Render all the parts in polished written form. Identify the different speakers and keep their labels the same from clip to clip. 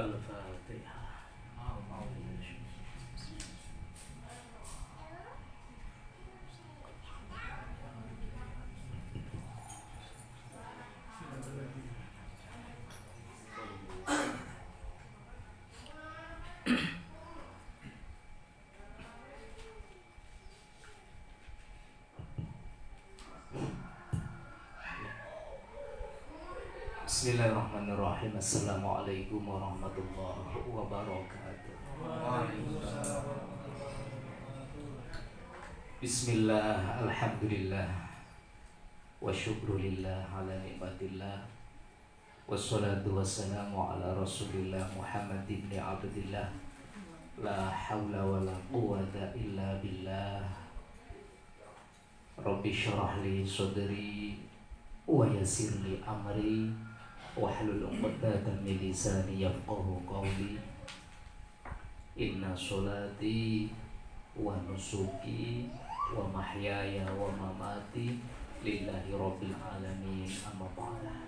Speaker 1: Al-Fatihah. Bismillahirrahmanirrahim. Assalamualaikum warahmatullahi wabarakatuh. Bismillah, alhamdulillah, wa syukrulillah ala nikmatillah, wassalatu wassalamu ala rasulillah Muhammad ibn Abdillah. La hawla wa la quwata illa billah. Rabbi syrah li sadri wa yassir li amri wahlul 'uqdatam min lisani yafqahu qawli. Inna sholati wa nusuki wa mahyaya wa mamati lillahi rabbil alamin, amma ba'da.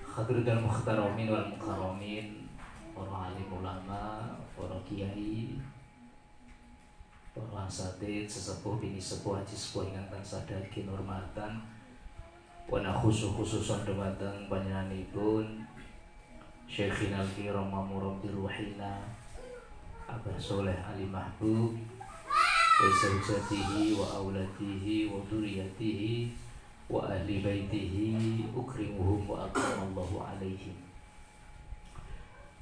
Speaker 1: Hadratul muhtaramin wal mukarramin, para alim ulama, para kiai, para asatidz, sesepuh bini sepuh haji sepuh ingkang tansah dagi hormatan wana khususan dumateng panjenenganipun Syekhina al-kiram wa murabbi ruhina Abah Soleh Ali Mahbub wa zawjatihi wa auladihi wa dzurriyyatihi wa ahli baitihi ukrimuhum wa akramallahu alaihim.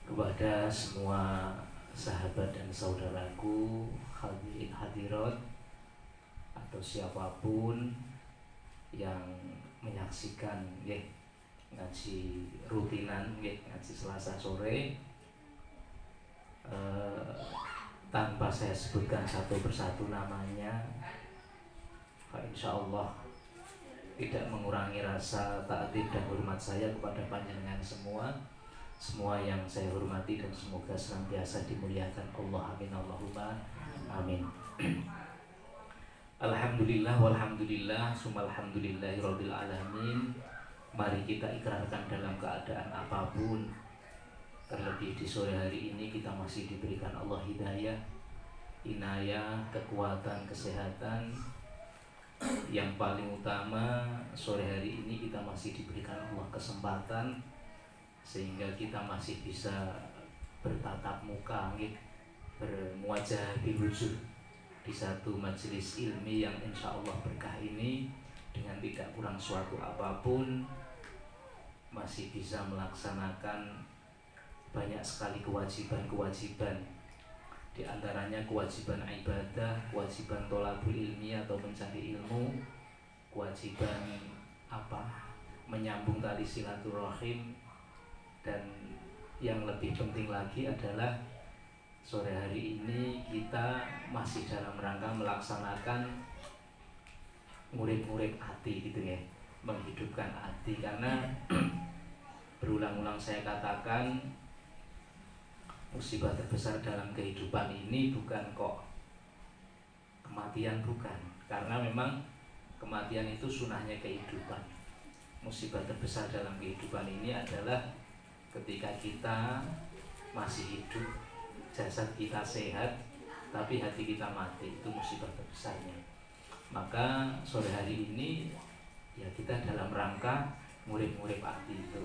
Speaker 1: Kepada semua sahabat dan saudaraku, hadirin hadirat atau siapapun yang menyaksikan ngaji rutinan ngaji Selasa sore, tanpa saya sebutkan satu persatu namanya, insya Allah tidak mengurangi rasa takdim dan hormat saya kepada panjenengan semua yang saya hormati, dan semoga senantiasa dimuliakan Allah. Amin Allahumma amin. Alhamdulillah walhamdulillah summa alhamdulillahi rabbil alamin. Mari kita ikrarkan dalam keadaan apapun, terlebih di sore hari ini kita masih diberikan Allah hidayah, inayah, kekuatan, kesehatan. Yang paling utama, sore hari ini kita masih diberikan Allah kesempatan sehingga kita masih bisa bertatap muka, bermuajah biwujuh di satu majelis ilmi yang insya Allah berkah ini, dengan tidak kurang suatu apapun masih bisa melaksanakan banyak sekali kewajiban-kewajiban, di antaranya kewajiban ibadah, kewajiban thalabul ilmi atau mencari ilmu, kewajiban menyambung tali silaturahim, dan yang lebih penting lagi adalah sore hari ini kita masih dalam rangka melaksanakan murid-murid hati menghidupkan hati. Karena berulang-ulang saya katakan, musibah terbesar dalam kehidupan ini bukan kok kematian, bukan, karena memang kematian itu sunahnya kehidupan. Musibah terbesar dalam kehidupan ini adalah ketika kita masih hidup, jasad kita sehat, tapi hati kita mati. Itu musibah terbesarnya. Maka sore hari ini ya kita dalam rangka murid-murid hati itu.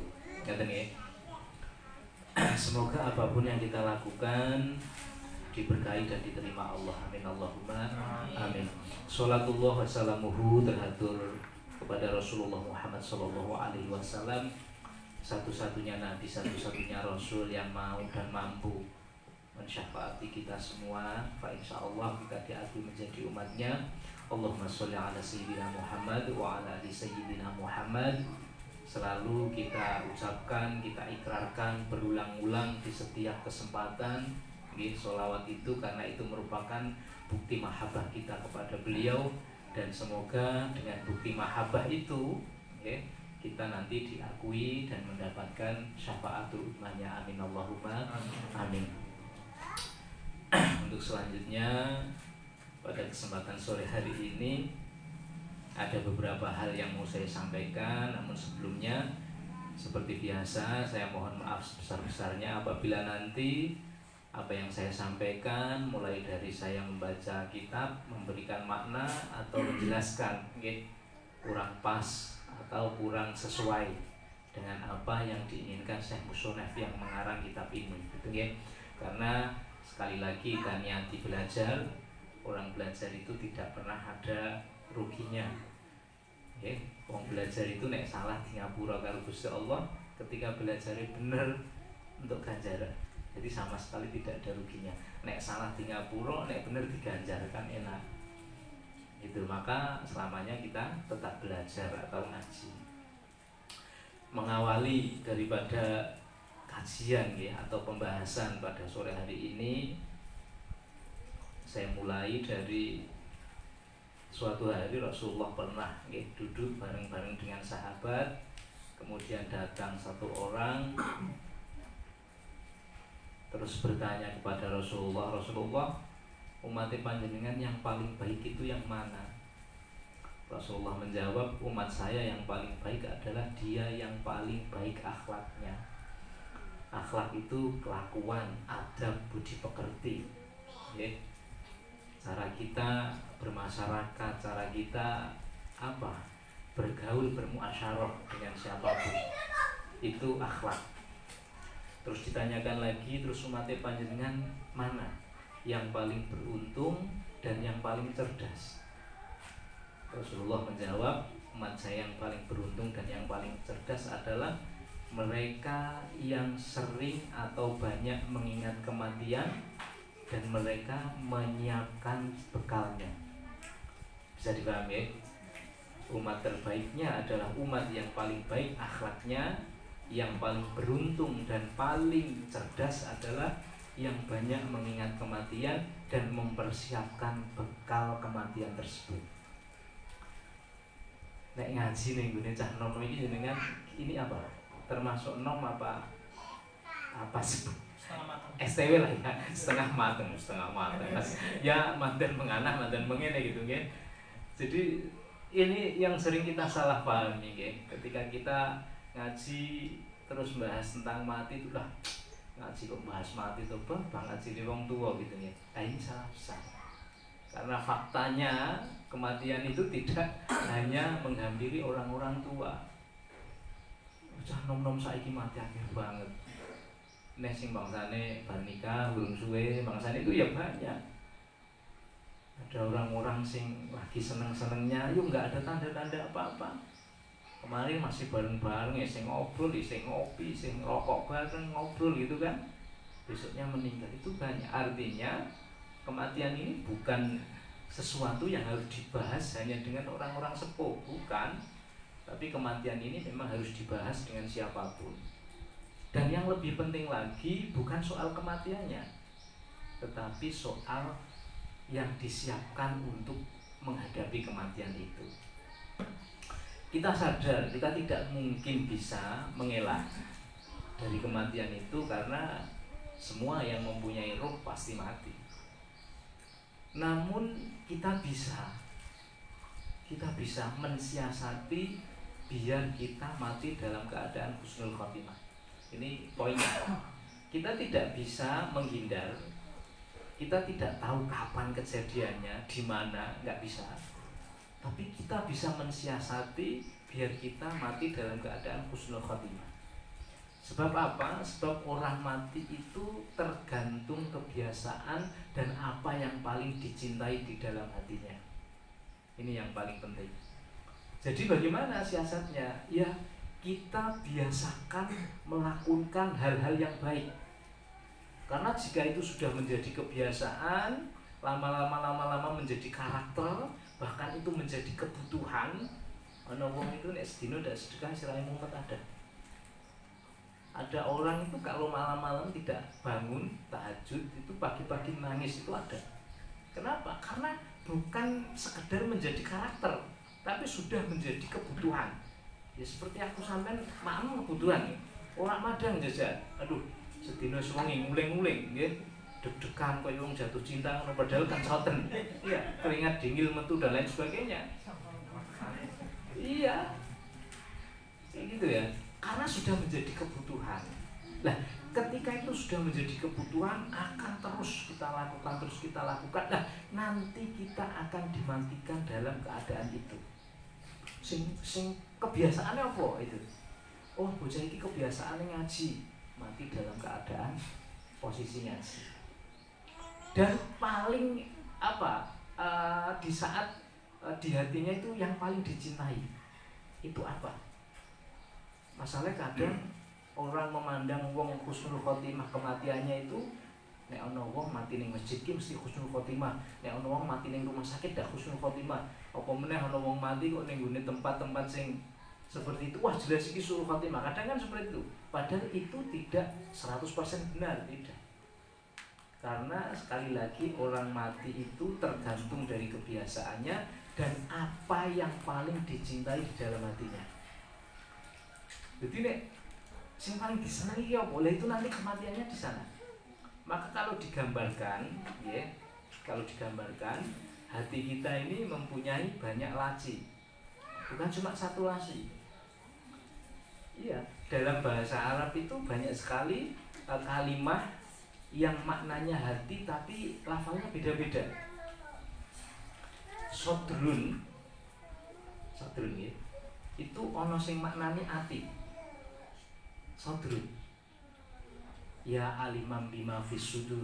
Speaker 1: Semoga apapun yang kita lakukan diberkahi dan diterima Allah. Amin Allahumma amin. Sholatullah wassalamuhu terhatur kepada Rasulullah Muhammad sallallahu alaihi wasallam, satu-satunya nabi, satu-satunya rasul yang mau dan mampu mensyafaati kita semua. Fa insyaallah kita diakui menjadi umatnya. Allahumma sholli ala sayyidina Muhammad wa ala ali sayyidina Muhammad. Selalu kita ucapkan, kita ikrarkan berulang-ulang di setiap kesempatan sholawat itu, karena itu merupakan bukti mahabbah kita kepada beliau. Dan semoga dengan bukti mahabbah itu kita nanti diakui dan mendapatkan syafaatul ummahnya. Amin Allahumma amin. Untuk selanjutnya, pada kesempatan sore hari ini ada beberapa hal yang mau saya sampaikan, namun sebelumnya Seperti biasa, saya mohon maaf sebesar-besarnya apabila nanti apa yang saya sampaikan mulai dari saya membaca kitab, memberikan makna atau menjelaskan kurang pas atau kurang sesuai dengan apa yang diinginkan Syekh Musonef yang mengarang kitab ini, gitu ya. Karena sekali lagi kita niati belajar, orang belajar itu tidak pernah ada ruginya. Orang belajar itu nek salah di ngapura karo Gusti Allah, ketika belajar bener untuk ganjaran. Jadi sama sekali tidak ada ruginya. Nek salah di ngapura, nek bener diganjarkan enak. Itu maka selamanya kita tetap belajar atau ngaji. Mengawali daripada kajian ya atau pembahasan pada sore hari ini, saya mulai dari suatu hari Rasulullah pernah duduk bareng-bareng dengan sahabat. Kemudian datang satu orang terus bertanya kepada Rasulullah, Rasulullah, umat panjenengan yang paling baik itu yang mana? Rasulullah menjawab, umat saya yang paling baik adalah dia yang paling baik akhlaknya. Akhlak itu kelakuan, adab, budi pekerti, cara kita bermasyarakat, cara kita bergaul, bermuasyarah dengan siapapun, itu akhlak. Terus ditanyakan lagi, terus umat panjenengan mana yang paling beruntung dan yang paling cerdas? Rasulullah menjawab, umat saya yang paling beruntung dan yang paling cerdas adalah mereka yang sering atau banyak mengingat kematian dan mereka menyiapkan bekalnya. Bisa dipahami ya? Umat terbaiknya adalah umat yang paling baik akhlaknya, yang paling beruntung dan paling cerdas adalah yang banyak mengingat kematian dan mempersiapkan bekal kematian tersebut. Nek ngaji nih gue cah nom ini jenengan ini apa? Termasuk nom apa sih? STW lah ya, setengah mateng. Ya mandan menganah, mandan mengene gitu kan. Jadi ini yang sering kita salah pahami kan. Ketika kita ngaji terus bahas tentang mati itu lah, ngaji kok bahas mati itu bang ngaji di wong tua gitu ya. Ini salah besar. Karena faktanya kematian itu tidak hanya menghampiri orang-orang tua. Cah nom-nom saiki mati akeh banget. Nek sing bangsane bar nikah urung suwe, bangsane itu ya banyak. Ada orang-orang sing lagi seneng-senengnya, yuk nggak ada tanda-tanda apa-apa. Kemarin masih bareng-bareng ya, sing ngobrol, sing ngopi, sing rokok bareng ngobrol gitu kan. Besoknya meninggal itu banyak. Artinya kematian ini bukan sesuatu yang harus dibahas hanya dengan orang-orang sepuh, bukan. Tapi kematian ini memang harus dibahas dengan siapapun. Dan yang lebih penting lagi bukan soal kematiannya, tetapi soal yang disiapkan untuk menghadapi kematian itu. Kita sadar kita tidak mungkin bisa mengelak dari kematian itu karena semua yang mempunyai roh pasti mati. Namun kita bisa mensiasati biar kita mati dalam keadaan husnul khotimah. Ini poinnya. Kita tidak bisa menghindar. Kita tidak tahu kapan kejadiannya, di mana, nggak bisa. Tapi kita bisa mensiasati biar kita mati dalam keadaan husnul khotimah. Sebab apa? Sebab orang mati itu tergantung kebiasaan dan apa yang paling dicintai di dalam hatinya. Ini yang paling penting. Jadi bagaimana siasatnya? Ya, kita biasakan melakukan hal-hal yang baik. Karena jika itu sudah menjadi kebiasaan, lama-lama menjadi karakter, bahkan itu menjadi kebutuhan. Ana wong itu nek sedina ndak sedekah sirahe mumet ada. Ada orang itu kalau malam-malam tidak bangun tahajud itu pagi-pagi nangis itu ada. Kenapa? Karena bukan sekedar menjadi karakter, tapi sudah menjadi kebutuhan. Ya seperti aku sampean makam kebutuhan. Orang madang jajal. Aduh, sedina suwengi nguling-nguling nggih. Deg-degan kaya wong jatuh cinta padahal kan soten. Iya, keringat dingin metu dan lain sebagainya. Iya. Kayak gitu ya. Karena sudah menjadi kebutuhan. Nah, ketika itu sudah menjadi kebutuhan, akan terus kita lakukan. Nah, nanti kita akan dimatikan dalam keadaan itu. Sing kebiasaannya apa itu? Oh, bocah iki kebiasaannya ngaji, mati dalam keadaan posisi ngaji. Dan paling di saat di hatinya itu yang paling dicintai itu apa? Masalahnya kadang orang memandang wong husnul khotimah kematiannya itu, nek ana wong mati ning masjid ki mesti husnul khotimah, nek ana wong mati ning rumah sakit dak husnul khotimah. Apa meneh ana wong mati kok ning gone tempat-tempat sing seperti itu, wah jelas iki husnul khotimah. Kadang kan seperti itu. Padahal itu tidak 100% benar, tidak. Karena sekali lagi orang mati itu tergantung dari kebiasaannya dan apa yang paling dicintai di dalam hatinya. Jadi nek sing paling disenangi ya boleh itu nanti kematiannya di sana. Maka kalau digambarkan, ya, hati kita ini mempunyai banyak laci, bukan cuma satu laci. Iya, dalam bahasa Arab itu banyak sekali kalimat yang maknanya hati tapi lafalnya beda-beda. Sodrun ya, itu ono sing maknanya ati. Sodrun, ya alimam bima fis sudur,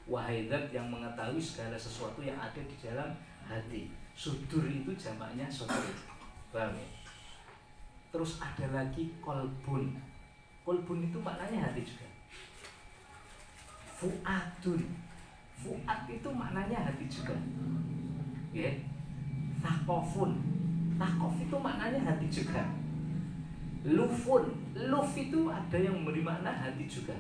Speaker 1: wahai zat yang mengetahui segala sesuatu yang ada di dalam hati. Sudur itu jamaknya sodrun, paham ya? Terus ada lagi kolbun. Kolbun itu maknanya hati juga. Fu'adun, fu'ad itu maknanya hati juga, ya. Takofun, takof itu maknanya hati juga. Lufun, luf itu ada yang memberi makna hati juga.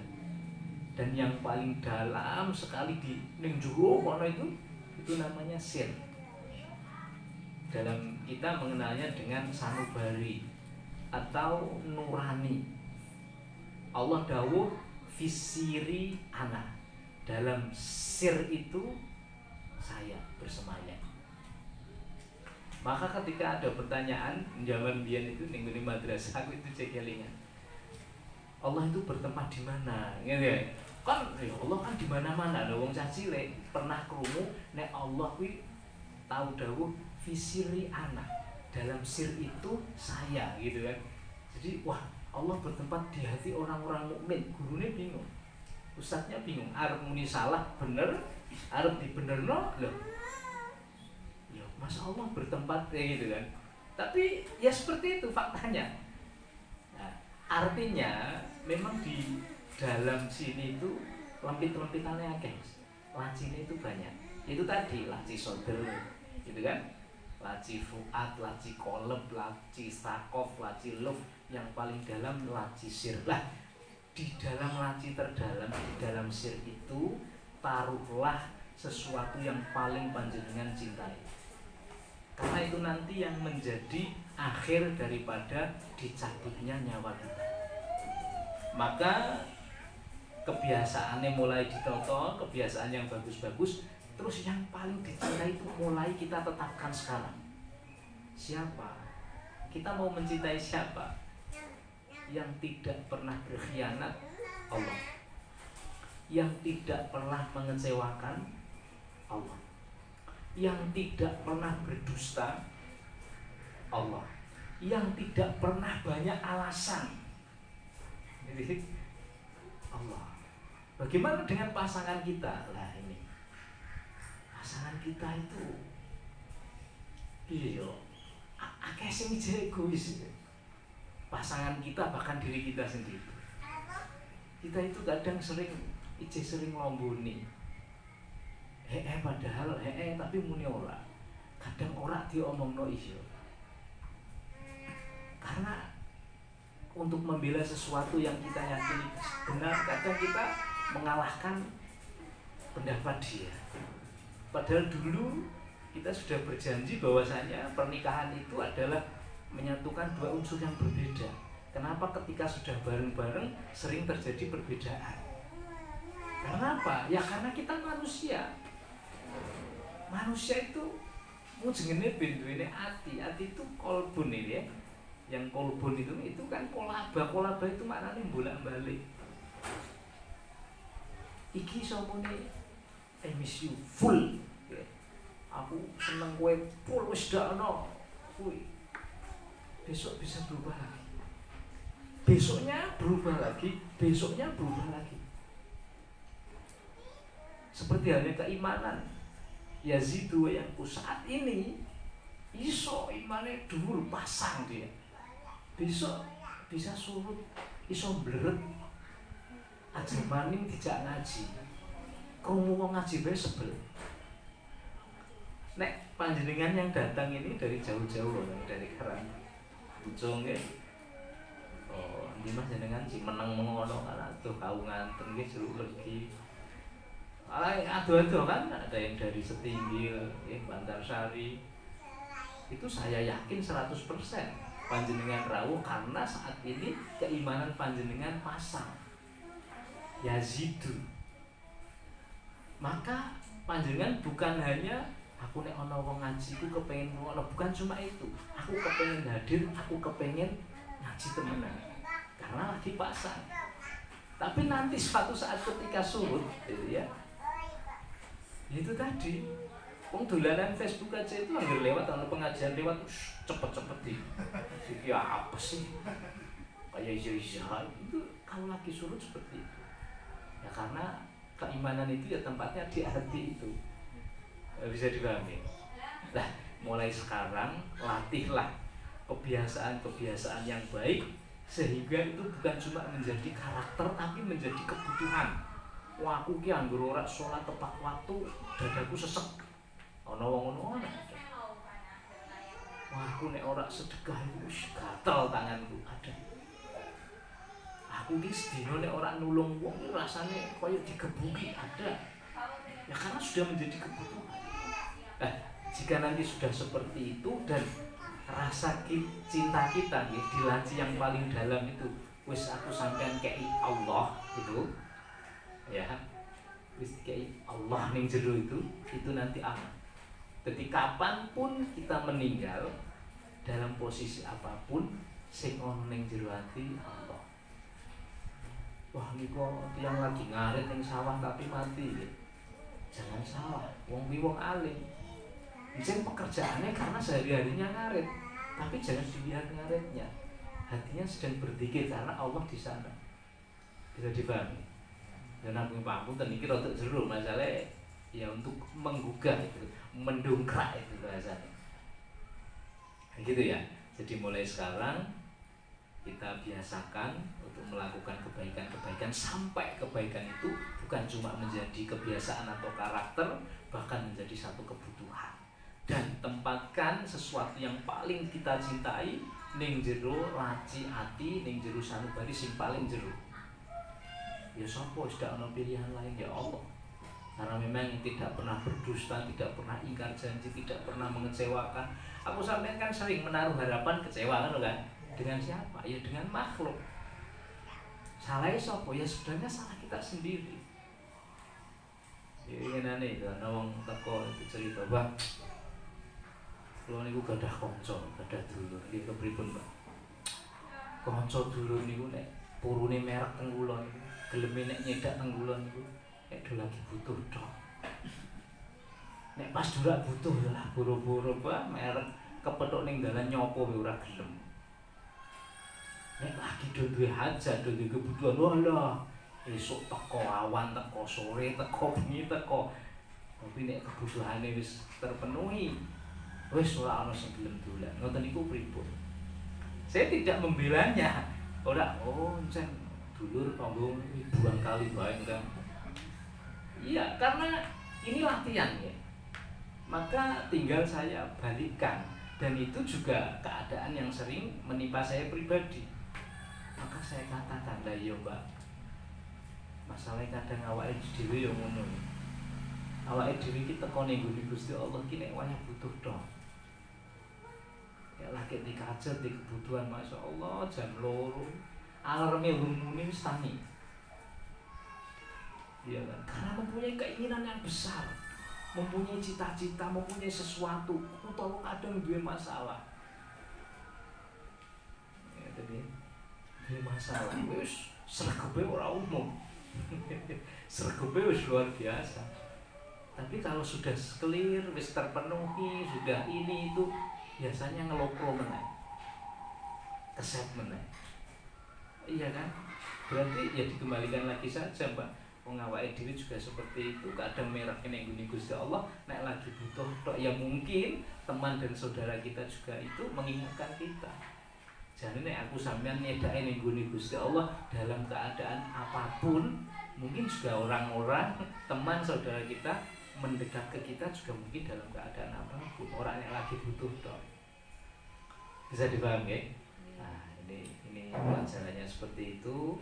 Speaker 1: Dan yang paling dalam sekali di ning jero kono itu namanya sir. Dalam kita mengenalnya dengan sanubari atau nurani. Allah dawuh fisiri ana, dalam sir itu saya bersemayam. Maka ketika ada pertanyaan zaman biyen itu ning madrasah aku itu cekelingan, Allah itu bertempat di mana? Gitu ya. Kan ya Allah kan di mana-mana. Ada wong cah cilik pernah krungu nek Allah kuwi tahu dawuh fisiri ana, dalam sir itu saya, gitu kan. Jadi wah, Allah bertempat di hati orang-orang mukmin. Gurunya bingung, ustadznya bingung. Arep muni salah bener, arep dibenerno loh. Ya, masa Allah bertempat kayak gitu kan? Tapi ya seperti itu faktanya. Nah, artinya memang di dalam sini itu lempit-lempitannya akeh. Lacinya itu banyak. Itu tadi laci sodr, gitu kan? Laci fuad, laci koleb, laci sakof, laci luf. Yang paling dalam laci sir. Lah, di dalam laci terdalam, di dalam sir itu taruhlah sesuatu yang paling panjenengan cintai. Karena itu nanti yang menjadi akhir daripada dicabutnya nyawa kita. Maka kebiasaannya mulai ditoto, kebiasaan yang bagus-bagus, terus yang paling dicintai itu mulai kita tetapkan sekarang. Siapa? Kita mau mencintai siapa? Yang tidak pernah berkhianat, Allah. Yang tidak pernah mengecewakan, Allah. Yang tidak pernah berdusta, Allah. Yang tidak pernah banyak alasan, jadi Allah. Bagaimana dengan pasangan kita? Lah ini, pasangan kita itu iya, akeh sing egois. Pasangan kita bahkan diri kita sendiri. Kita itu kadang sering lomboni. Padahal tapi muni ora. Kadang ora diomongno iso. Karena untuk membela sesuatu yang kita yakini benar, kadang kita mengalahkan pendapat dia. Padahal dulu kita sudah berjanji bahwasanya pernikahan itu adalah menyatukan dua unsur yang berbeda. Kenapa ketika sudah bareng-bareng sering terjadi perbedaan? Karena apa? Ya karena kita manusia. Manusia itu mujengene bentuke ati itu kolbun ini ya. Yang kolbun itu kan kolaba itu maknanya bolak-balik. Iki somone I miss you full. Aku seneng kowe full wis dak ono. Kuwi besok bisa berubah lagi. Besoknya berubah lagi, besoknya berubah lagi. Seperti halnya keimanan. Yazidu yang saat ini iso imane dhuwur pasang dia. Besok bisa surut, iso bleret. Aja maning dijak ngaji. Krungu wong ngaji bae sebel. Nek panjenengan yang datang ini dari jauh-jauh dari Karang Pucung ya. Oh, ini mas jenengan si meneng mengono kan atuh kau nganten nggih jeruk legi. Aduh kan ada yang dari Setinggil, Bantarsari. Itu saya yakin 100% panjenengan rawuh karena saat ini keimanan panjenengan pasang. Yazidu. Maka panjenengan bukan hanya aku nek ana wong ngaji ku kepengin ngono, bukan cuma itu. Aku kepengin hadir, aku kepengin ngaji temenan. Karena lagi pasang. Tapi nanti suatu saat ketika surut, gitu ya. Itu tadi. Wong dolanan Facebook aja itu anggere lewat ana pengajian lewat cepet-cepet di. Iki apa sih? Kayak iya itu kalau lagi surut seperti itu. Ya karena keimanan itu ya tempatnya di hati itu. Bisa dipahami. Nah, mulai sekarang latihlah kebiasaan-kebiasaan yang baik sehingga itu bukan cuma menjadi karakter tapi menjadi kebutuhan. Wah, aku ki anggere ora salat tepat waktu, dadaku sesek. Ana wong ngono ana. Wah, aku nek ora sedekah itu gatel tanganku. Ada. Aku ki sedina nek ora nulung wong iki rasane koyo digebuki, ada. Ya karena sudah menjadi kebutuhan. Nah, jika nanti sudah seperti itu dan rasa cinta kita ya, di laci yang paling dalam itu wis aku sampean kei Allah itu ya wis kei Allah ning jero itu nanti aman. Jadi kapanpun kita meninggal dalam posisi apapun sing ono ning jero ati Allah. Wah niku tiyang lagi ngarit ning sawah tapi mati ya. Jangan salah, wong wong alim. Mungkin pekerjaannya karena sehari-harinya ngarit, tapi jangan dilihat ngaritnya. Hatinya sedang berzikir karena Allah di sana. Bisa dipahami. Dan aku paham dan ini rotok jeru masalah ya untuk menggugah itu, mendongkrak itu bahasanya. Gitu ya. Jadi mulai sekarang kita biasakan untuk melakukan kebaikan-kebaikan sampai kebaikan itu bukan cuma menjadi kebiasaan atau karakter, bahkan menjadi satu kebutuhan. Dan tempatkan sesuatu yang paling kita cintai ning jero laci ati, ning jero sanubari sing paling jero. Ya sapa wis dak ana pilihan lain ya Allah. Karena memang tidak pernah berdusta, tidak pernah ingkar janji, tidak pernah mengecewakan. Aku sampean kan sering menaruh harapan kecewa kan? Dengan siapa? Ya dengan makhluk. Salahnya sapa? Ya sebenarnya salah kita sendiri. Ya ngenane itu ana wong teko cerita, Bang. Kulo niku gadah kanca, gadah dulur. Nggih kepripun, Pak? Kanca dulur niku nek purune merek teng kula niku, geleme nek nyedak teng kula niku, nek do lagi butuh tok. Nek pas ora butuh lah boro-boro Pak, merek kepethuk ning dalan nyopo wae ora gelem. Nek lagi do duwe hajat, do duwe kebutuhan, walah, esuk teko awan, teko sore, teko bengi, teko. Tapi nek kebutuhane wis terpenuhi, wis ora ana sing gelem dolan. Ngoten niku pripun? Saya tidak membelanya. Ora, oh encen dulur tanggo buang kali bae kan. Iya, karena ini latihan ya. Maka tinggal saya balikkan dan itu juga keadaan yang sering menimpa saya pribadi. Maka saya katakan, lah iya Mbak, masalahnya kadang awake dhewe yo ngono. Awake dhewe iki teko ning Gusti Allah ki nek wayah butuh tok. Ya lagi dikajet di kebutuhan Masya Allah jam 2 alarmnya lumune wis tani. Iya kan? Karena mempunyai keinginan yang besar, mempunyai cita-cita, mempunyai sesuatu, utawa kadang duwe masalah. masalah wis sregepe ora umum. Sregepe wis luar biasa. Tapi kalau sudah clear, wis terpenuhi, sudah ini itu biasanya ngelopro meneh. Keset meneh. Iya kan? Berarti ya dikembalikan lagi saja, Mbak. Wong awake dhewe juga seperti itu, kadang merah kene nggone Gusti Allah, nek lagi butuh tok ya mungkin teman dan saudara kita juga itu mengingatkan kita. Jadi nek aku sampean nyedake ning nggone Gusti Allah dalam keadaan apapun, mungkin juga orang-orang teman saudara kita mendekat ke kita juga mungkin dalam keadaan apapun, orang yang lagi butuh tok. Bisa dipahami ya? Nah, ini pelajarannya seperti itu.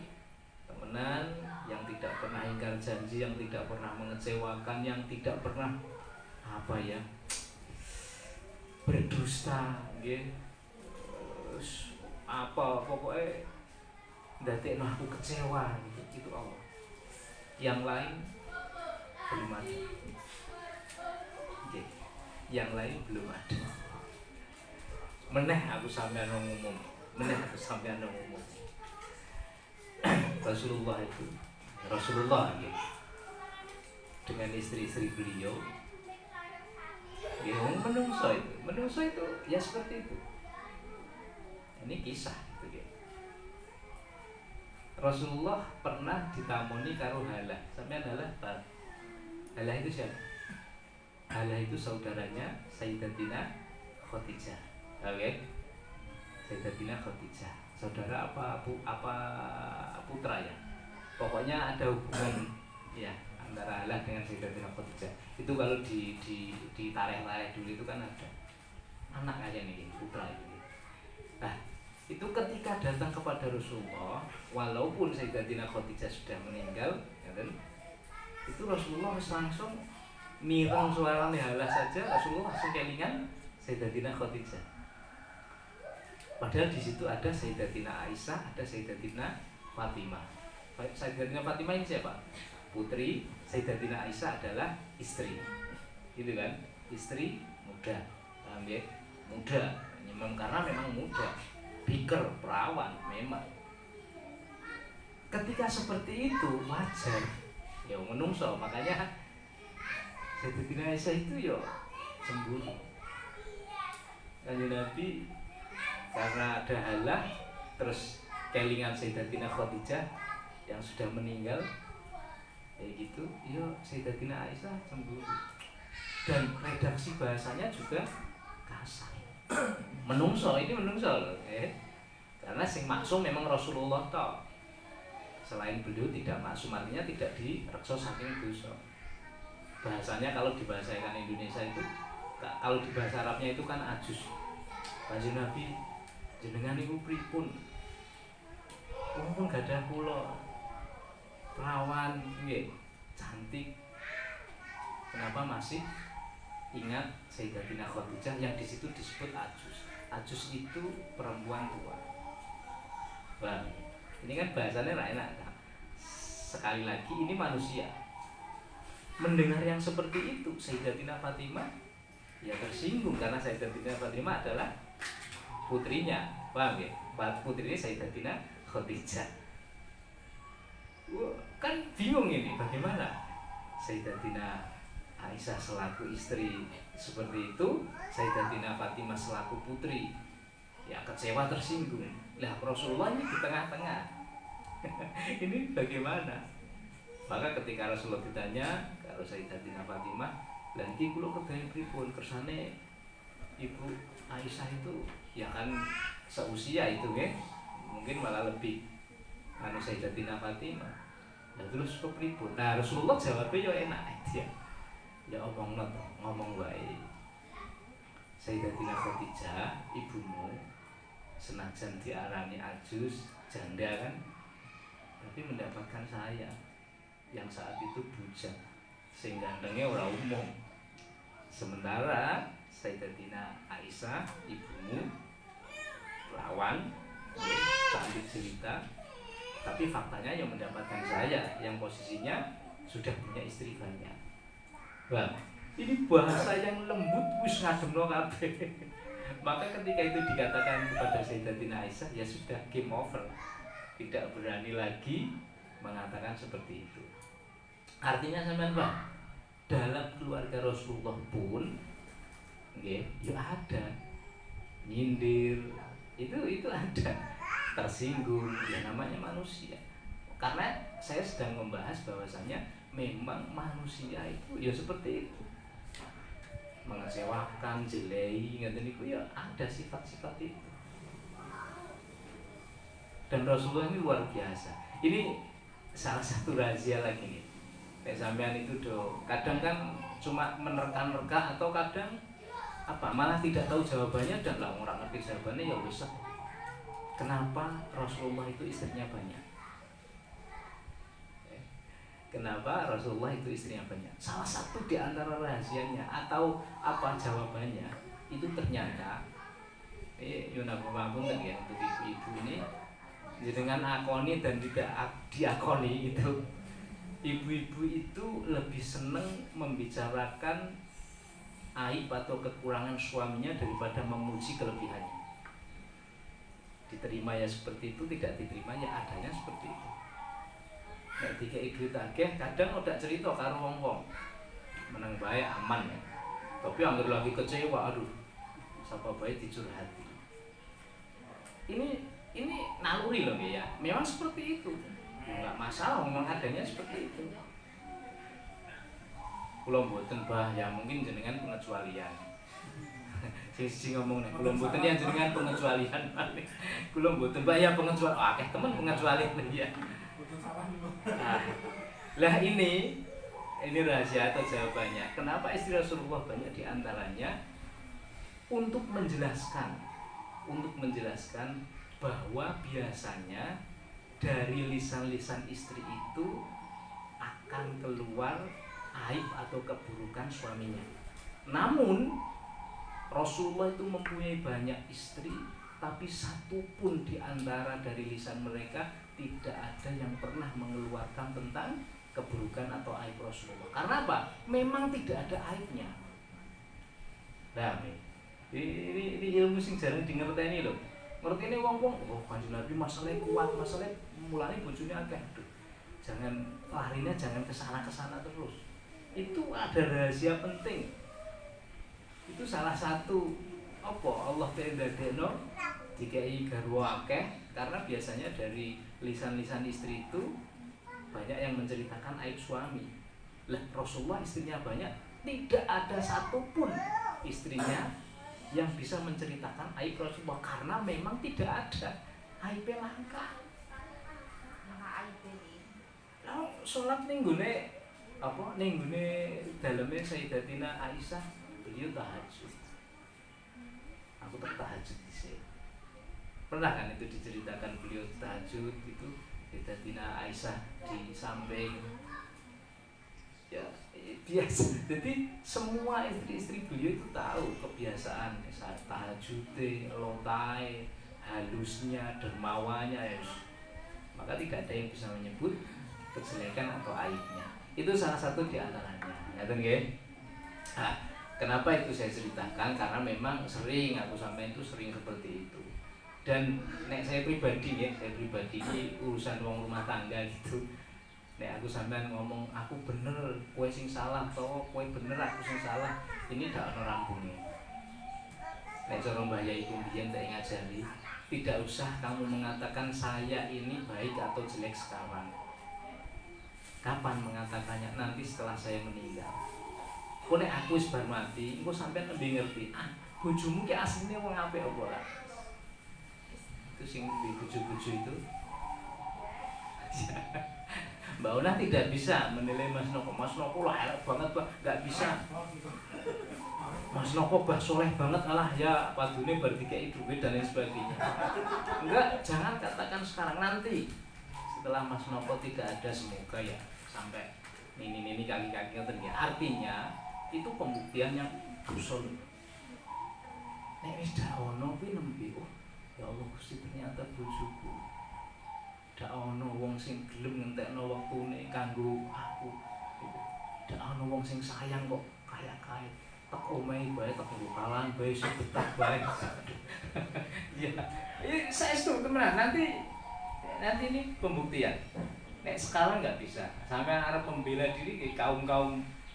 Speaker 1: Temenan yang tidak pernah ingkar janji, yang tidak pernah mengecewakan, yang tidak pernah berdusta, nggih. Pokoknya ndadekno aku kecewa gitu Allah. Yang lain belum ada. Nggih. Yang lain belum ada. Meneh aku sampean ngomong, Rasulullah ya, dengan istri-istri beliau ya menungso itu ya seperti itu. Ini kisah gitu ya. Rasulullah pernah ditamoni karo Halah. Sampeyan Halah tahu? Halah itu siapa? Halah itu saudaranya Sayyidatina Khadijah. Oke? Sayyidatina Khadijah. Saudara apa putra ya, pokoknya ada hubungan ya antara Halah dengan Sayyidatina Khadijah. Itu kalau di tarikh dulu itu kan ada anak kayak nih putra itu. Nah itu ketika datang kepada Rasulullah, walaupun Sayyidatina Khadijah sudah meninggal, ya kan, itu Rasulullah langsung mireng suarane Halah saja, Rasulullah langsung kelingan Sayyidatina Khadijah. Padahal di situ ada Sayyidatina Aisyah, ada Sayyidatina Fatimah. Sayyidatina Fatimah ini siapa? Putri. Sayyidatina Aisyah adalah istri. Gitu kan? Istri muda. Paham ya? Muda. Karena memang muda. Biker, perawan memang. Ketika seperti itu wajar. Ya menungso, makanya Sayyidatina Aisyah itu ya cemburu. Kanjeng Nabi karena ada Halah, terus kelingan Sayyidatina Khadijah yang sudah meninggal, kayak gitu, iya Sayyidatina Aisyah cemburu. Dan redaksi bahasanya juga kasar. Menungso loh, karena sing maksum memang Rasulullah toh. Selain beliau tidak maksum, artinya tidak direksa saking dosa. Bahasanya kalau di bahasa Indonesia itu, kalau di bahasa Arabnya itu kan ajus. Kanjeng Nabi jenengan niku pripun? Wong gadah kula perawan nggih, cantik. Kenapa masih ingat Sayyidatina Khadijah yang di situ disebut ajus? Ajus itu perempuan tua. Bang, ini kan bahasanya enak. Sekali lagi ini manusia. Mendengar yang seperti itu, Sayyidatina Fatimah ya tersinggung karena Sayyidatina Fatimah adalah putrinya, paham ya? Putrinya Sayyidatina Khadijah. Kan bingung ini bagaimana Sayyidatina Aisyah selaku istri seperti itu, Sayyidatina Fatimah selaku putri ya kecewa, tersinggung. Lah Rasulullah ini di tengah-tengah. Ini bagaimana? Maka ketika Rasulullah ditanya kalau Sayyidatina Fatimah, "Lah iki kula kedayan pripun kersane Ibu Aisyah itu?" Ya kan seusia itu ya, mungkin malah lebih anu Sayyidatina Fatimah. Nah terus kepripun? Nah Rasulullah jawabnya ya enak aja. Ya ngomong wae. Sayyidatina Khadijah ibumu senajan diarani ajus, janda kan, tapi mendapatkan saya yang saat itu bujang, sehingga gantengnya ora umum. Sementara Sayyidatina Aisyah ibumu perawan, cantik cerita, tapi faktanya yang mendapatkan saya yang posisinya sudah punya istri banyak. Bang, ini bahasa yang lembut wis ngademno kabeh. Maka ketika itu dikatakan kepada Sayyidatina Aisyah, ya sudah game over. tidak berani lagi mengatakan seperti itu. Artinya sampean Pak, dalam keluarga Rasulullah pun nggih ya ada nyindir, itu ada, tersinggung, ya namanya manusia. Karena saya sedang membahas bahwasanya memang manusia itu ya seperti itu, mengecewakan, jelei, ngeten niku ya ada sifat-sifat itu. Dan Rasulullah ini luar biasa. Ini salah satu rahasia lagi nih. Kayak sampean itu kadang kan cuma menerka-nerka atau kadang malah tidak tahu jawabannya dan lah orang ngerti jawabannya ya wis. Kenapa Rasulullah itu istrinya banyak? Kenapa Rasulullah itu istrinya banyak? Salah satu di antara rahasianya atau apa jawabannya itu ternyata Yunabun kan ya, untuk ibu-ibu ini dengan akoni dan tidak diakoni itu, ibu-ibu itu lebih senang membicarakan aib atau kekurangan suaminya daripada memuji kelebihannya. Diterima ya seperti itu, tidak diterima ya adanya seperti itu. Nek dikei duit akeh kadang udah cerita karo wong-wong menang bae aman ya. Tapi anggere lagi kecewa, aduh sapa bae dicurhati. Ini naluri loh ya. Memang seperti itu. Enggak masalah, memang adanya seperti itu. Kula mboten bah ya mungkin jenengan pengecualian. Sing ngomong nek kula mboten ya jenengan pengecualian. Kula mboten bah ya pengecualian. Akeh temen pengecualian ya. Lah ini rahasia atau jawabannya. Kenapa istri Rasulullah banyak diantaranya untuk menjelaskan bahwa biasanya dari lisan-lisan istri itu akan keluar aib atau keburukan suaminya. Namun Rasulullah itu mempunyai banyak istri, tapi satu pun di antara dari lisan mereka tidak ada yang pernah mengeluarkan tentang keburukan atau aib Rasulullah. Karena apa? Memang tidak ada aibnya. Nah, ini ilmu sing jarang dingerteni loh. Ngertine wong-wong, oh Kanjeng Nabi masalahnya kuat, masalahnya mulane bojone akeh. Jangan larinya jangan kesana terus. Itu ada rahasia penting. Itu salah satu Allah ndadekno dikai garwa akeh karena biasanya dari lisan-lisan istri itu banyak yang menceritakan aib suami. Lah Rasulullah istrinya banyak, tidak ada satupun istrinya yang bisa menceritakan aib Rasulullah karena memang tidak ada aibnya langka. Lah salat ning gone ning gone daleme Sayyidatina Aisyah, beliau tahajud. Aku tahajud di sini. Pernah kan itu diceritakan beliau tahajud itu Sayyidatina Aisyah di samping. Ya biasa. Jadi semua istri-istri beliau itu tahu kebiasaan saat tahajud, lontai, halusnya, dermawanya ya. Maka tidak ada yang bisa menyebut kejelekan atau aibnya. Itu salah satu di antaranya. Ngerti nggih? Nah, kenapa itu saya ceritakan? Karena memang sering aku sampai itu sering seperti itu. Dan nek saya pribadi ini urusan wong rumah tangga gitu. Nek aku sampean ngomong aku bener, kowe sing salah atau kowe bener aku sing salah, ini ndak ono rampungnya. Nek cara Mbah Yai Kumbiyen tak ngajari, tidak usah kamu mengatakan saya ini baik atau jelek sekarang. Kapan mengatakannya? Nanti setelah saya meninggal. Kok nek aku wis bar mati, engko sampean nembe ngerti, bojomu ki asline wong apik apa ora? Itu sing bojo-bojo itu. Mbak Una tidak bisa menilai Mas Noko. Mas Noko lah elek banget, Pak. Enggak bisa. Mas Noko bah soleh banget alah ya padune bar dikei duit dan lain sebagainya. Enggak, jangan katakan sekarang, nanti. Setelah Mas Noko tidak ada, semoga ya sampai ini kaki-kaki ngoten ya. Artinya itu pembuktiannya usul. Nek wis dak ono kuwi nembe, oh ya Allah Gusti ternyata bojoku. Dak ono wong sing gelem ngentekno wektune kanggo aku. Dak ono wong sing sayang kok kaya-kaya. Tak omehi bae tak bukalan bae sing betah bae. Ya. Ini saya setuju teman. Nanti nanti ini pembuktian. Nek sekarang nggak bisa. Sampai arep membela diri ke kaum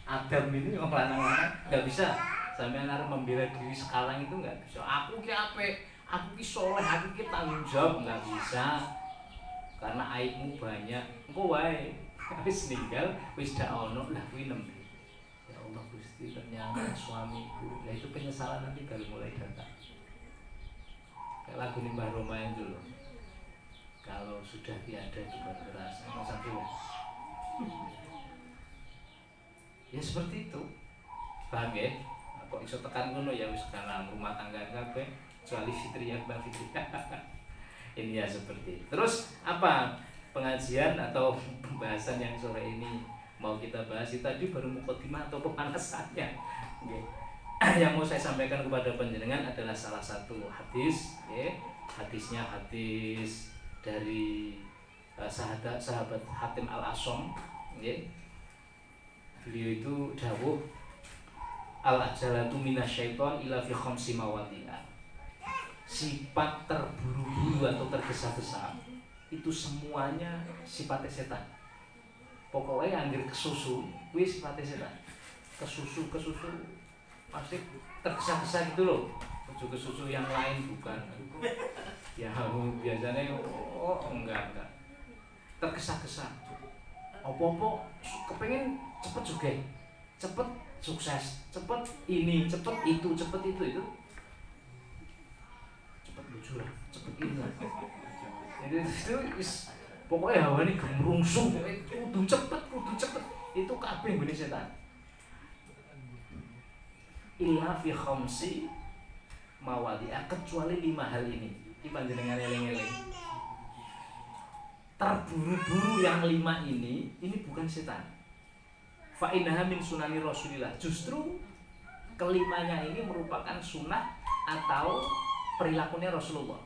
Speaker 1: Adam ini orang lanang-lanang nggak bisa. Sampai arep membela diri sekarang itu nggak bisa. Aku ki apik, aku ki soleh, aku ki tanggung jawab, nggak bisa. Karena aibmu banyak. Engko wae wis ninggal, wis dak ono lah kuwi nembe. Ya Allah Gusti, ternyata suamiku. Lah itu penyesalan nanti baru mulai datang. Kayak lagu Mbah Roma itu loh. Kalau sudah tiada itu baru terasa. Sampai ya seperti itu. Paham ya? Kok iso tekan ngono ya wis karena rumah tangga kabeh kecuali Fitri ya Mbak Fitri. Ini ya seperti itu. Terus apa pengajian atau pembahasan yang sore ini mau kita bahas itu tadi baru mukadimah atau pemanasannya. Okay. Yang mau saya sampaikan kepada panjenengan adalah salah satu hadis, ya. Hadisnya hadis dari sahabat Hatim Al-Asom, ya. Beliau itu dawuh al-ajalatu minasyaiton ila fi khamsi mawadi'a. Sifat terburu-buru atau tergesa-gesa itu semuanya sifatnya setan. Pokoknya anggere kesusu, kuwi sifatnya setan. Kesusu pasti tergesa-gesa gitu loh. Kesusu yang lain bukan. Ya biasanya enggak. Tergesa-gesa. Apa-apa kepengen cepet juga. Cepet sukses, cepet ini, cepet itu. Cepet lucu lah, cepet ini. Jadi itu pokoknya hawa ini gemerungsung, kudu cepet. Itu kabeh ngene setan. Illa fi khamsi mawadi'a, kecuali 5 hal ini. Iki panjenengan eling-eling. Terburu-buru yang 5 ini bukan setan. Fa innaha min sunani Rasulillah. Justru kelimanya ini merupakan sunnah atau perilakunya Rasulullah.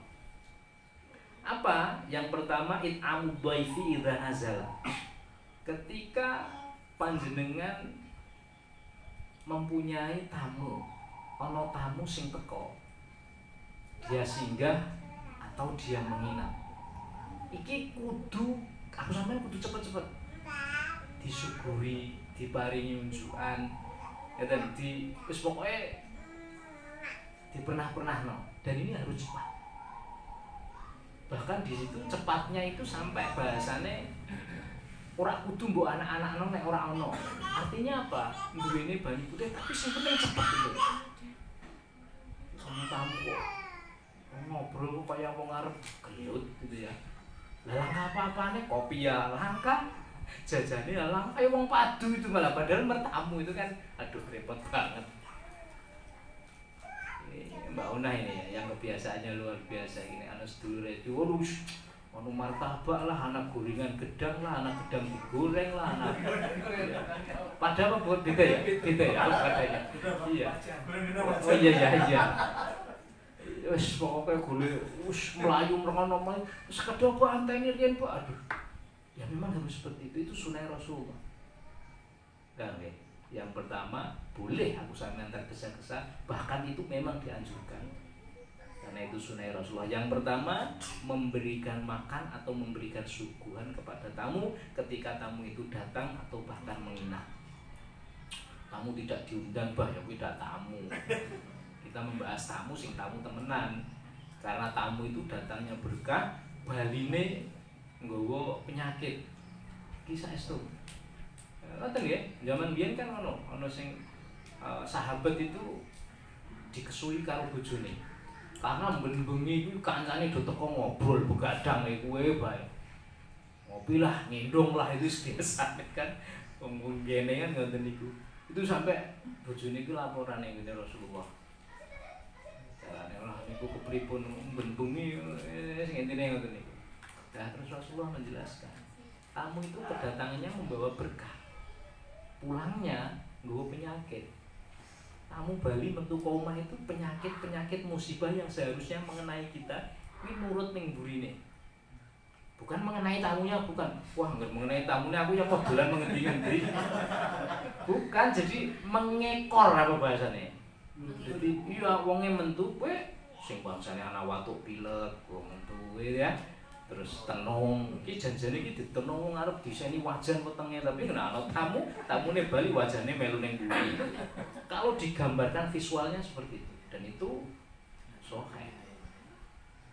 Speaker 1: Apa? Yang pertama, it'amud dhaifi idza nazala. Ketika panjenengan mempunyai tamu, ana tamu sing teko, dia singgah atau dia menginap, iki kudu aku sampean kudu cepet-cepet disuguhi, diparingi unjukan, ya tadi wis pokoke dipernah-pernahno, dan ini harus cepat. Bahkan di situ cepatnya itu sampai bahasane ora kudu mbok anak-anakno nek ora ono. Artinya apa? Duwene banyu putih tapi sing penting cepet gitu. Sama tamu kok ngobrol kaya wong arep gelut gitu ya. Lah langkah apa-apane kopi ya langkah. Jajane ya langkah kaya wong padu itu malah padahal mertamu itu kan aduh repot banget. Mbak Una ini ya, yang kebiasaannya luar biasa ini, anak sedulur itu, anu martabak lah, anak gorengan gedang lah, anak gedang digoreng lah, anak. Ya. Padahal apa buat beda ya, padanya. Iya. Oh iya. Wes pokoknya gule, melayu merengan sekedar apa antene riyen Pak, aduh. Ya memang harus seperti itu sunnah Rasulullah. Kan ya. Yang pertama, boleh aku sampean tergesa-gesa, bahkan itu memang dianjurkan. Karena itu sunnah Rasulullah. Yang pertama, memberikan makan atau memberikan suguhan kepada tamu ketika tamu itu datang atau bahkan menginap. Tamu tidak diundang, bah ya tidak tamu. Kita membahas tamu sing tamu temenan. Karena tamu itu datangnya berkah, baline nggawa penyakit. Kisah itu. Ngoten nggih, zaman biyen kan ono sing sahabat itu dikesui karo bojone. Karena bengi iku kancane do teko ngobrol begadang iku bae. Ngopi lah, ngendong lah itu biasa kan. Wong ngene kan ngoten niku. Itu sampai bojone iku laporan ning Rasulullah. Carane lah niku kepripun bengi sing intine ngoten niku. Nah, terus Rasulullah menjelaskan, tamu itu kedatangannya membawa berkah. Pulangnya nggawa penyakit. Tamu Bali metu ka omah itu penyakit musibah yang seharusnya mengenai kita, kuwi nurut ning burine. Bukan mengenai tamunya, bukan. Wah, enggak mengenai tamunya aku ya kok dolan mengendi-endi. Bukan, jadi mengekor apa bahasane. Jadi iya wonge mentu kowe sing bangsane ana watuk pilek, wong mentu ya. terus tenung iki janjane iki ditenung arep diseni wajan wetenge tapi kena ana tamune bali wajane melu ning bumi. Kalau digambarkan visualnya seperti itu dan itu sahih.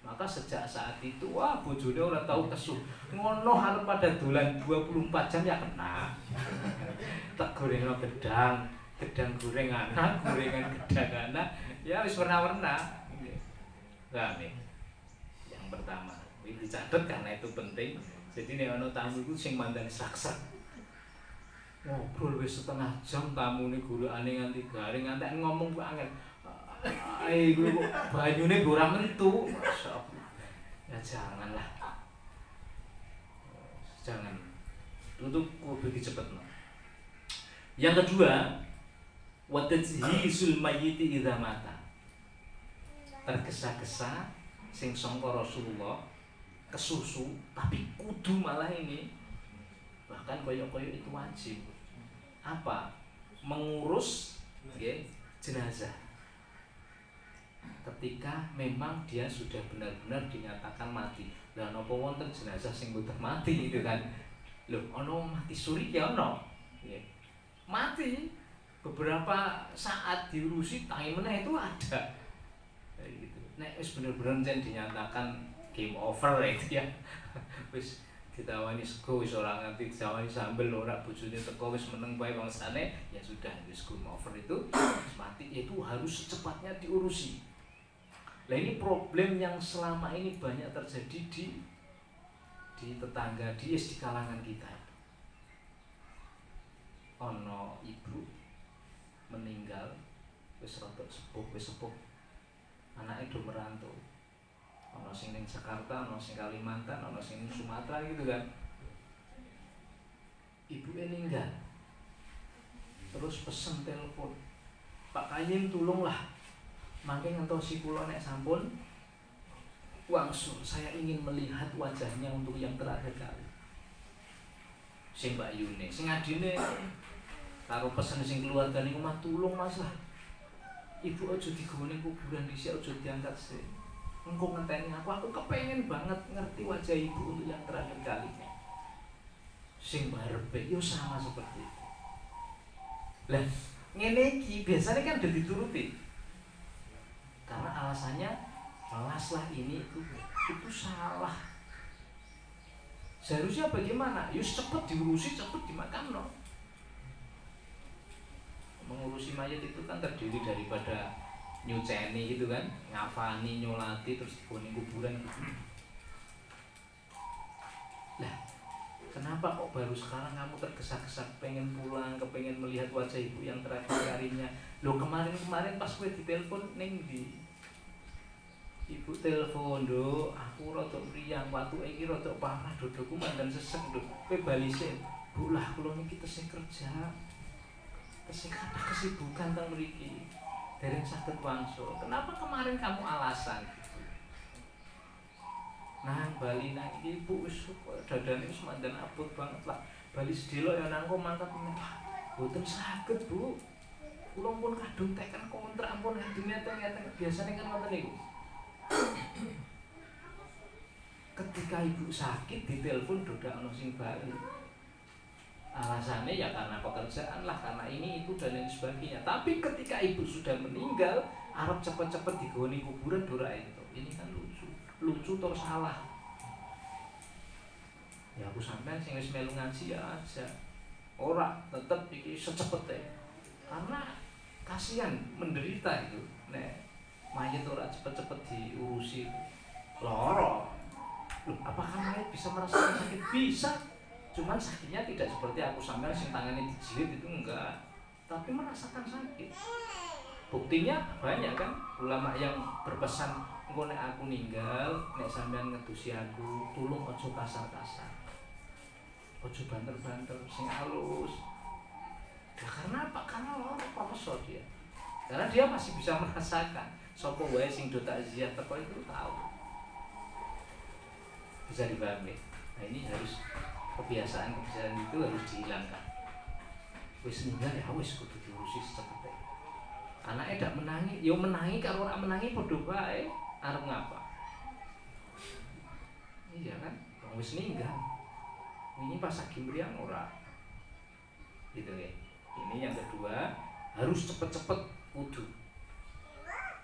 Speaker 1: Maka sejak saat itu wah bojone ora tahu kesuh. Ngono arep pada dolan 24 jam ya kena. Tak gorengno gedang goreng anak, gorengan gedang anak, ya wis warna-warna. Nah, nih. Yang pertama ini dicatat karena itu penting. Jadi nek ana tamu iku sing mandani sak-sak. Ngobrol wis setengah jam tamune golekane nganti garing ngantek ngomong ku angel. Ai iku banyune ora mentu. Masyaallah. Ya janganlah. Jangan. Itu kudu dicepetno. Yang kedua, wa tajhisul mayyiti idza mata. Tergesa-gesa sing sangka Rasulullah kesusu tapi kudu malah ini bahkan koyo-koyo itu wajib apa mengurus jenazah ketika memang dia sudah benar-benar dinyatakan mati. Lah napa wonten jenazah sing mboten mati itu kan lho ana mati suri ya ana mati beberapa saat diurusi tangi meneh itu ada gitu. Nek wis bener-bener jan dinyatakan game over itu ya. Wis ditawani sego wis ora nganti ditawani sambel ora bojone teko wis meneng bae bangsane ya sudah wis game over itu mati itu harus secepatnya diurusi. Lah ini problem yang selama ini banyak terjadi di tetangga di kalangan kita. Ono ibu meninggal wis rada sepuh anaknya do merantau. Ono sing ning Jakarta, ono sing Kalimantan, ono sing ning Sumatera gitu kan. Ibuke ninggal. Terus pesen telepon. Pak Kayim tolonglah. Mangke ngentosi kula nek sampun wangsul, saya ingin melihat wajahnya untuk yang terakhir kali. Sing Mbak Yune, sing adine karo pesen sing keluargane omah tulung Mas lah. Ibu aja digawa ning kuburan dhisik, aja diangkat sih. Engko ngenteni aku kepengen banget ngerti wajah ibu untuk yang terakhir kali. Sing barepe yo sama seperti itu. Lah, ngene iki biasanya kan udah dituruti. Karena alasannya malaslah ini itu salah. Seharusnya bagaimana? Yus cepet diurusi, cepet dimakamno. Mengurusi mayat itu kan terdiri daripada nyuceni gitu kan, ngafani, nyolati, terus dibuang kuburan. Lah, kenapa kok baru sekarang kamu tergesa-gesa pengen pulang, kepengen melihat wajah ibu yang terakhir kalinya? Loh kemarin pas gue ditelepon ning di ibu telepon do, aku rada mriyang, watu iki rada parah dodoku mandan sesek do. Kowe balise, Bu lah kula niki tesih kerja. Tesih kathah kesibukan teng mriki. Dereng saged wangsul. Kenapa kemarin kamu alasan gitu? Nah, bali nang iki Ibu wis dadane wis mandan abot banget lah. Bali sedelo ya nang kok mantap meneh. Mboten saged, Bu. Kula pun kadung teken kontrak ampun ngeten-ngeten biasane kan ngoten niku. Ketika ibu sakit ditelepon dodak ono sing bali. Alasannya ya karena pekerjaan lah, karena ini itu dan lain sebagainya. Tapi ketika ibu sudah meninggal, arep cepet-cepet digoni kuburan dora itu. Ini kan lucu terus salah. Ya aku sampean sing wis melu ngaji ya aja. Ora tetep iki secepete. Karena kasihan menderita itu. Nek mayat ora cepet-cepet diurusi loro. Loh, apakah mayat bisa merasakan sakit? Bisa. Cuman sakitnya tidak seperti aku sampean sing tangannya dijilid itu enggak. Tapi merasakan sakit. Buktinya banyak kan ulama yang berpesan engko nek aku ninggal, nek sampean ngedusi aku, tulung aja kasar-kasar. Aja banter-banter sing halus. Nah, karena apa? Karena loro poso dia. Karena dia masih bisa merasakan. Sapa wae sing do takziah teko itu tahu. Bisa dipahami. Nah, ini harus kebiasaan itu harus dihilangkan. Wis ninggal ya wis kudu diurusi secepatnya. Anake dak menangi, yo menangi karo ora menangi padha bae. Arep ngapa? Iya, kan, wis ninggal. Ini pas lagi meriang ora. Gitu ya. Ini yang kedua, harus cepet-cepet kudu.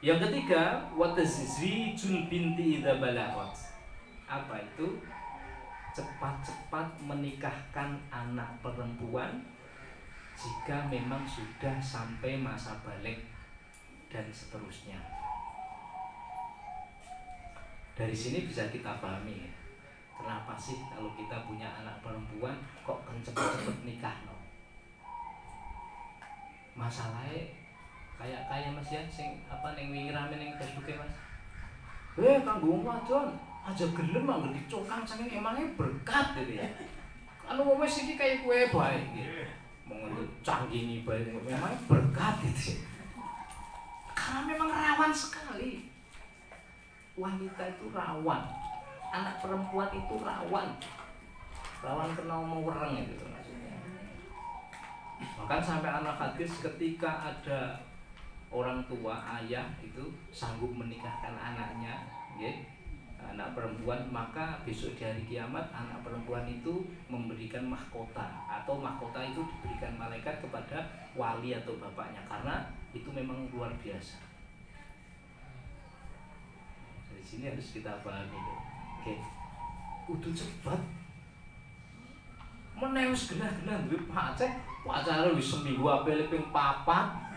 Speaker 1: Yang ketiga, watazwijul binti idza balaghat. Apa itu? Cepat-cepat menikahkan anak perempuan jika memang sudah sampai masa balik dan seterusnya. Dari sini bisa kita pahami ya, kenapa sih kalau kita punya anak perempuan kok kan cepet-cepet nikah no? Masalahnya kayak Mas ya, sing apa neng wingi rame neng Facebook Mas. Kanggo wadon aja gelem anggere dicokang saking emangnya berkat gitu ya. Anu wis iki kaya kowe bae gitu. Monggo canggingi bae memang berkat gitu. Karena memang rawan sekali. Wanita itu rawan. Anak perempuan itu rawan. Rawan kena omong wereng gitu maksudnya. Bahkan sampai anak hadis ketika ada orang tua ayah itu sanggup menikahkan anaknya, ya, anak perempuan, maka besok di hari kiamat anak perempuan itu memberikan mahkota atau mahkota itu diberikan malaikat kepada wali atau bapaknya karena itu memang luar biasa. Dari sini harus kita pahami, oke, kudu cepat. Menewis genah-genah duwe pacare wis seminggu apel ping 4.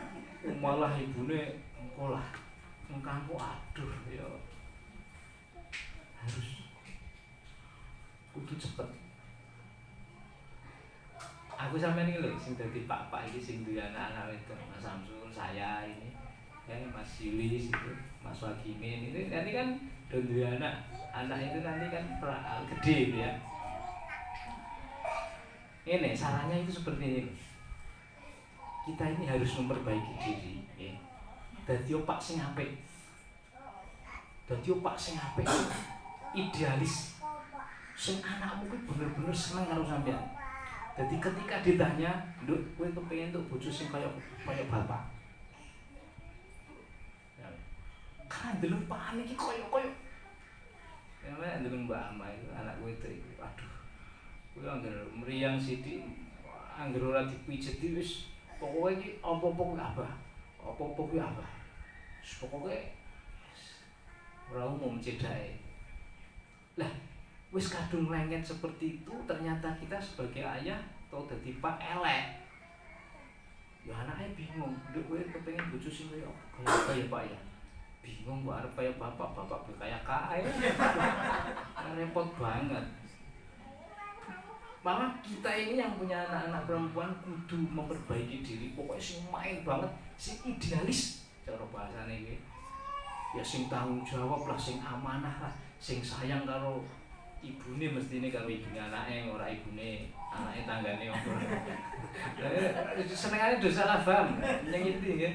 Speaker 1: Malah ibune engko lah engkangku aduh ya harus kudu cepet. Aku sampeyan iki lho sing dadi pak-pak iki sing duwe anak-anak itu Mas Samsul, saya ini ya Mas Yulis itu, Mas Wagimin itu nanti kan duwe anak itu nanti kan gede ya. Ini sarannya itu seperti ini. Kita ini harus memperbaiki diri ya. Dadi opak sing apik. Dadi opak sing apik. Idealis. Sing anakmu kuwi bener-bener seneng karo sampean. Dadi ketika ditanya, "Nduk, kowe kepengin entuk bojo sing kaya bapak?" Ya. Kan delok Pak iki kaya-kaya. Ya men delok Mbak Ama itu anak kowe itu. Aduh. Kowe anggar mriyang sithik, anggar ora dipijeti wis pokoknya ini apa-apa kuwi abah. Apa-apa kuwi abah. Pokoknya ora umum cedake. Lah, wis kadung lengket seperti itu ternyata kita sebagai ayah atau dadi pak elek. Ya anaknya bingung, nduk kowe kepengin bojo sing kaya apa ya Pak ya? Bingung kok arep kaya bapak kaya kae. Repot banget. Malah kita ini yang punya anak-anak perempuan kudu memperbaiki diri. Pokoknya sing main banget, sing idealis cara bahasane iki. Ya sing tanggung jawab lah, sing amanah lah, sing sayang karo ibune mestine karo ibune anake, ora ibune anake tanggane opo. Senengane do salah paham, nyengiti nggih.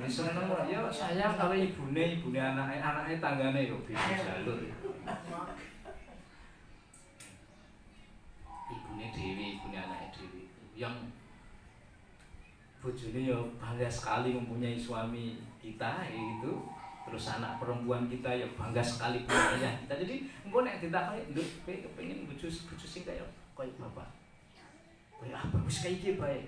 Speaker 1: Wis seneng ya sayang karo ibune anake tanggane yo bisa jalur. Ibune anaknya dewi yang bojone ya bangga sekali mempunyai suami kita gitu, terus anak perempuan kita ya bangga sekali punya ayah kita. Jadi engko nek ditakoni nduk kowe kepengin bojo sing kaya bapak kaya apa wis kaya iki bae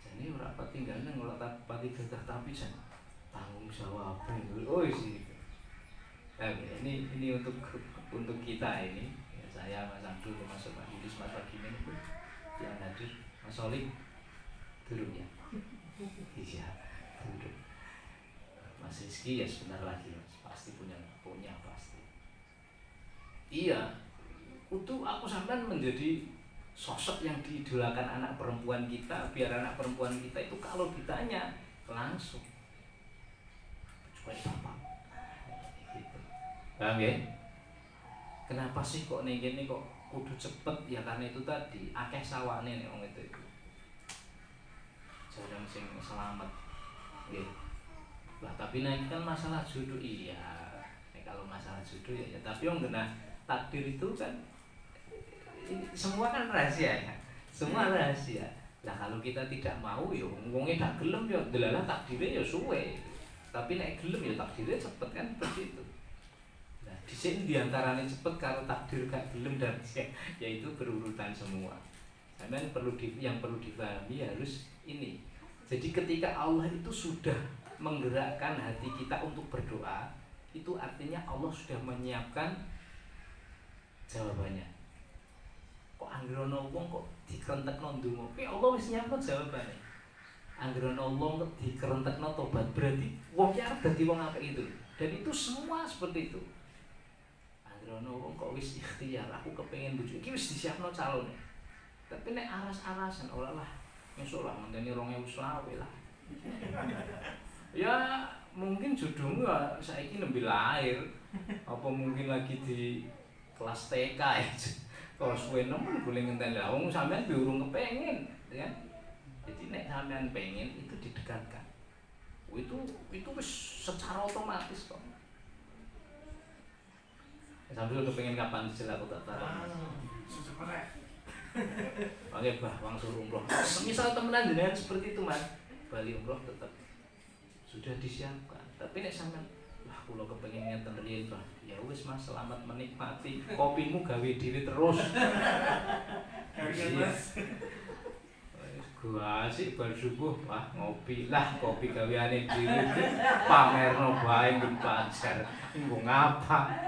Speaker 1: jane ora pati ganteng ora pati gagah tapi jan tanggung jawab oh sih. Nah, ini untuk kita ini ya, saya Mas Abdul, Mas Yulis, Mas Wagimin itu yang hadir, Mas Solik turun ya. Iya, turun. Mas Rizky ya sebentar lagi Mas, pasti punya pasti. Iya, itu aku sampai menjadi sosok yang diidolakan anak perempuan kita, biar anak perempuan kita itu kalau ditanya langsung coba apa gitu. Paham ya? Kenapa sih kok ning kene kok kudu cepet ya karena itu tadi akeh sawane nek wong itu. Jarang sing selamat. Nggih. Lah tapi nek kan masalah jodoh iya. Nek kalau masalah jodoh ya tapi yang kena takdir itu kan semua kan rahasia ya. Semua rahasia. Lah kalau kita tidak mau ya wonge gak gelem ya delalah takdire ya suwe. Tapi nek gelem ya takdire cepet kan begitu. Nah, Dhisik diantaranya cepet karo takdir gak gelem dan yaitu berurutan semua. Sampeyan yang perlu dipahami harus ini. Jadi ketika Allah itu sudah menggerakkan hati kita untuk berdoa, itu artinya Allah sudah menyiapkan jawabannya. Kok anggere ana wong kok dikrentekno ndonga, kuwi Allah wis nyiapno jawabane. Anggere ana wong kok dikrentekno tobat, berarti wong ki arep dadi wong apik itu. Dan itu semua seperti itu. Anggere ana wong kok wis ikhtiar, aku kepengin bojo iki wis disiapno calone. Tapi nek aras-arasan ora lah, esuk lah ngenteni 2020 lah. Ya mungkin jodohmu ya saiki nembe lahir. Apa mungkin lagi di kelas TK ya. Kalau suwe nemen boleh ngenteni lah wong sampean urung kepengin, ya. Jadi nek sampean pengen itu didekatkan. Itu wis secara otomatis kok. Sambil kepengen kapan dijel aku tak tahu. Oke, bah, langsung umroh. Misal temenan jenengan seperti itu, Mas. Bali umroh tetap sudah disiapkan. Tapi nek sampean wah kula kepengin ngeten riyen, Bah. Ya wis Mas, selamat menikmati. Kopimu gawe dhewe terus. Iya. Gua sih bar subuh, Pak, ngopi lah, kopi gaweane dhewe. Pamerno bae ning pacar. Engko ngapa?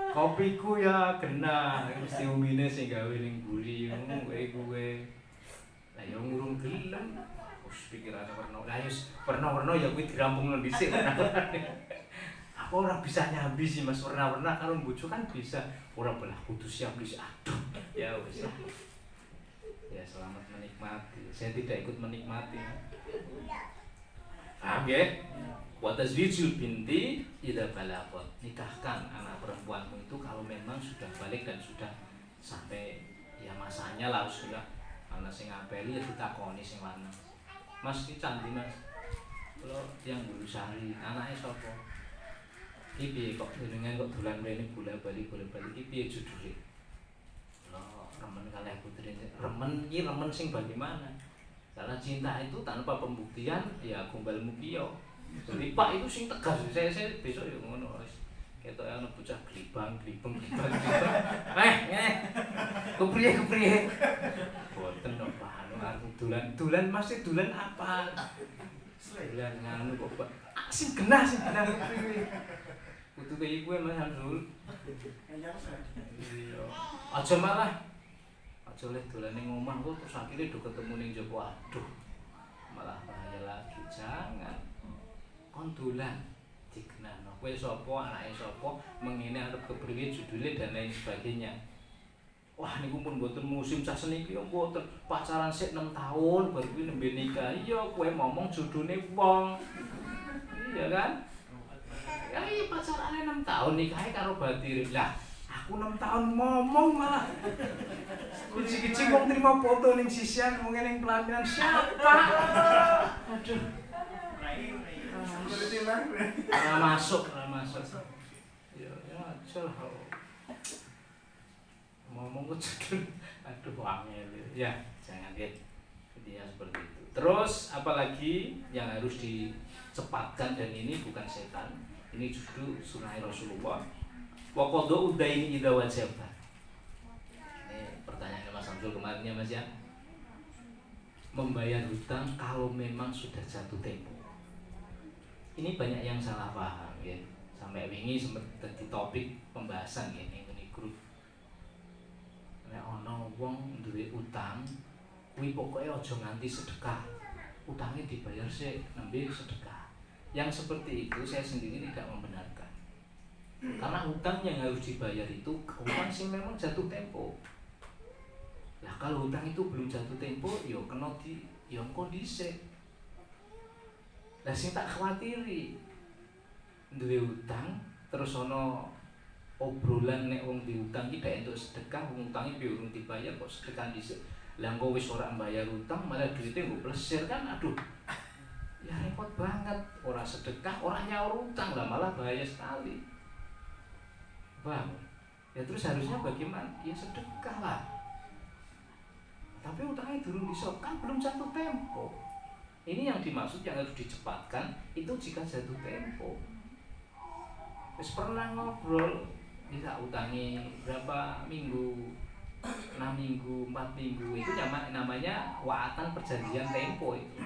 Speaker 1: Kopiku ya kena, mesti umine sing gawe ning mburi ngono kowe. Lah ya ngurung gelem. Wis pikirane werna. Lah ya werna-werna ya kuwi dirampungno dhisik. Aku ora bisa nyambi sih Mas, warna-warna karo bojo kan bisa. Ora belah kudu siap wis. Aduh, ya wis. Ya selamat menikmati. Saya tidak ikut menikmati. Oke. Wa tazwijul binti idza balaghat. Nikahkan anak perempuanmu itu kalau memang sudah balik dan sudah sampai ya masanya lah sudah. Ana sing ngapeli ya ditakoni sing lanang. Mas iki candi Mas. Kalau yang Bulu Sari, anaknya sapa? Iki piye kok jenengan kok dolan mrene bola-bali iki piye judule? Loh, remen kalih putri. Remen sing bagaimana? Karena cinta itu tanpa pembuktian ya gombalmu piyo. Jadi Pak itu sing tegas. Saya besok ya ngono wis. Ketok ana bocah glibang. Kepriye. Boten kok Pak. Anu dolan Mas dolan apa? Dolan nganu kok Pak. Sing genah kuwi. Kudu kaya kuwi Mas Hamzul. Iya. Aja malah. Aja leh dolan ning omah kok terus akhire do ketemu ning Joko. Aduh. Malah bahaya lagi. Jangan. Kon dolan dikenano. Kowe sapa, anake sapa, mengene arep kepriye judule dan lain sebagainya. Wah niku pun mboten musim cah seniki mboten pacaran sik 6 tahun baru kuwi nembe nikah. Iya kowe ngomong judune wong. Iya kan? Ya iya pacarane 6 tahun nikahe karo batire. Lah, aku 6 tahun ngomong malah. Kucing-kucing wong trimo foto ning sisian mung ning pelaminan siapa? Aduh. Masuk. Ya aja lah. Ngomong kok aduh angel. Ya, jangan lihat dia seperti itu. Terus apalagi yang harus dicepatkan dan ini bukan setan. Ini justru sunnah Rasulullah. Wa qada'u daini idza wajaba. Ini pertanyaannya Mas Samsul kemarin ya Mas ya. Membayar hutang kalau memang sudah jatuh tempo. Ini banyak yang salah paham ya. Sampai wingi sempat jadi topik pembahasan ya ning grup. Nek ana wong duwe utang, kuwi pokoke aja nganti sedekah. Utangnya dibayar sik nembe sedekah. Yang seperti itu saya sendiri tidak membenarkan. Karena hutang yang harus dibayar itu hutang sing memang jatuh tempo. Lah kalau hutang itu belum jatuh tempo, yo kena yo kondisi. Lah sing tak khawatiri duwe utang terus ana obrolan nek wong diutang iki dak entuk sedekah, wong utange piye urung dibayar kok sedekah dhisik. Lah engko wis ora mbayar utang malah duwite nggo plesir kan aduh. Ya repot banget, ora sedekah, ora nyaur utang lah malah bahaya sekali. Bang, ya terus harusnya bagaimana? Ya sedekah lah. Tapi utangnya durung disop kan belum jatuh tempo. Ini yang dimaksud yang harus dicepatkan itu jika jatuh tempo. Wis pernah ngobrol Bisa utangi berapa minggu, 6 minggu, 4 minggu, itu namanya waatan perjanjian tempo itu.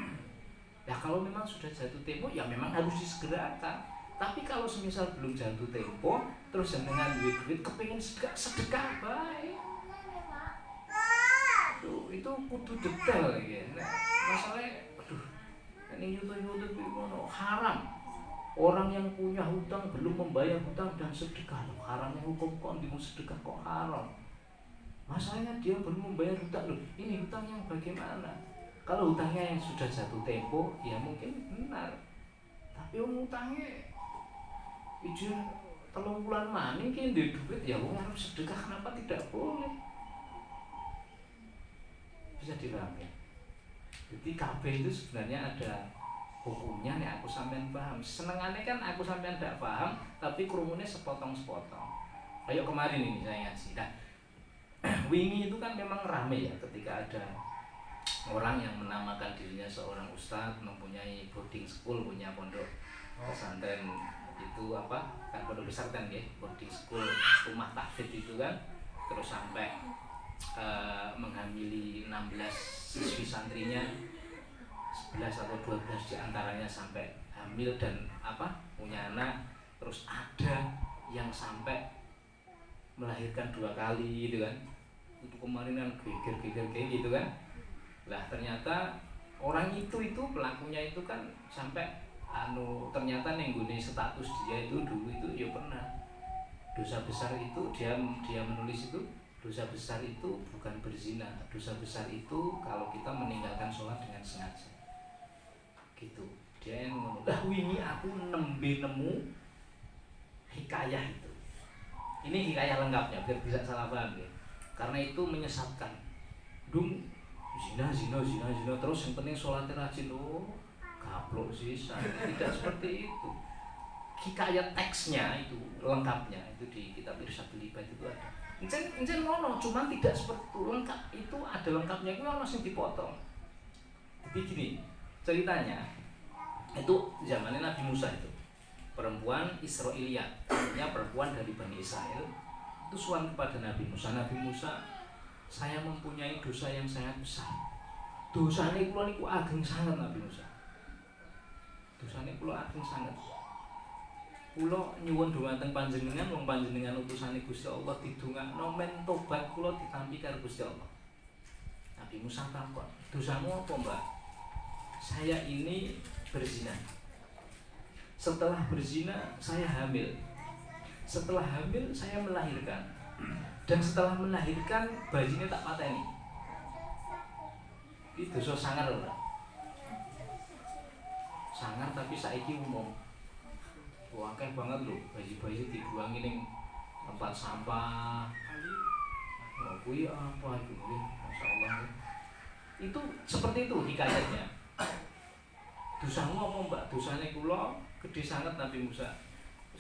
Speaker 1: Ya kalau memang sudah jatuh tempo ya memang harus disegerakan. Tapi kalau semisal belum jatuh tempo, terus dengan duit kepingin sedekah baik, itu kudu detail ya. Nah, masalahnya, aduh, ini YouTube itu haram. Orang yang punya hutang belum membayar hutang dan sedekah, haramnya hukum kok di sedekah kok haram. Masalahnya dia belum membayar hutang loh. Ini hutang yang bagaimana? Kalau hutangnya yang sudah jatuh tempo, ya mungkin benar. Tapi hutangnya izin 3 bulan maning ki ndek duit ya wong harus sedekah, kenapa tidak boleh? Bisa dirangkai. Jadi KB itu sebenarnya ada hukumnya nih, aku sampean paham. Senengannya kan aku sampean tidak paham, tapi kerumunnya sepotong-sepotong. Kayak kemarin ini saya ngaji. Nah, wingi itu kan memang rame ya ketika ada orang yang menamakan dirinya seorang ustadz, mempunyai boarding school, punya pondok pesantren itu apa? Kan pondok pesantren ya, boarding school, rumah tahfidz itu kan. Terus sampai menghamili 16 siswi santrinya, 11 atau 12 diantaranya sampai hamil dan punya anak. Terus ada yang sampai melahirkan 2 kali gitu kan. Itu kemarin kan geger gitu kan. Lah ternyata orang itu pelakunya itu kan sampai ternyata nengguni status dia itu dulu itu ya pernah dosa besar itu, dia menulis itu, dosa besar itu bukan berzina, dosa besar itu kalau kita meninggalkan sholat dengan sengaja. Gitu. Dia yang ngomong, "Lah wingi aku nemu hikayah itu." Ini hikayah lengkapnya biar bisa salah paham ya. Karena itu menyesatkan. Zina terus yang penting sholatnya rajin. Gablok sih, tidak seperti itu. Hikayat teksnya itu lengkapnya itu di kitab Irsyadul Ibad itu ada. Encen ngono, cuman tidak seperti itu. Lengkap itu ada lengkapnya, itu ono sing dipotong. Jadi gini, ceritanya itu zamannya Nabi Musa itu. Perempuan Israiliyat, artinya perempuan dari Bani Israel, itu suan kepada Nabi Musa. Nabi Musa, saya mempunyai dosa yang sangat besar. Dosanya kula niku ageng sangat Nabi Musa. Dosanya kula ageng sangat. Kula nyuwun dhumateng panjenengan, wong panjenengan utusane Gusti Allah didongakno men tobat kula ditampi karo Gusti Allah. Nabi Musa takon, "Dosamu apa, Mbak?" "Saya ini berzina. Setelah berzina saya hamil. Setelah hamil saya melahirkan. Dan setelah melahirkan bayinya tak pateni." Itu dosa sangar ora? Sangar tapi saiki umum. Akeh banget lho bayi-bayi dibuangi ning tempat sampah. Oh kuwi apa itu? Masyaallah. Itu seperti itu hikayatnya. Dosamu apa, Mbak? Dosane kula gede sangat Nabi Musa.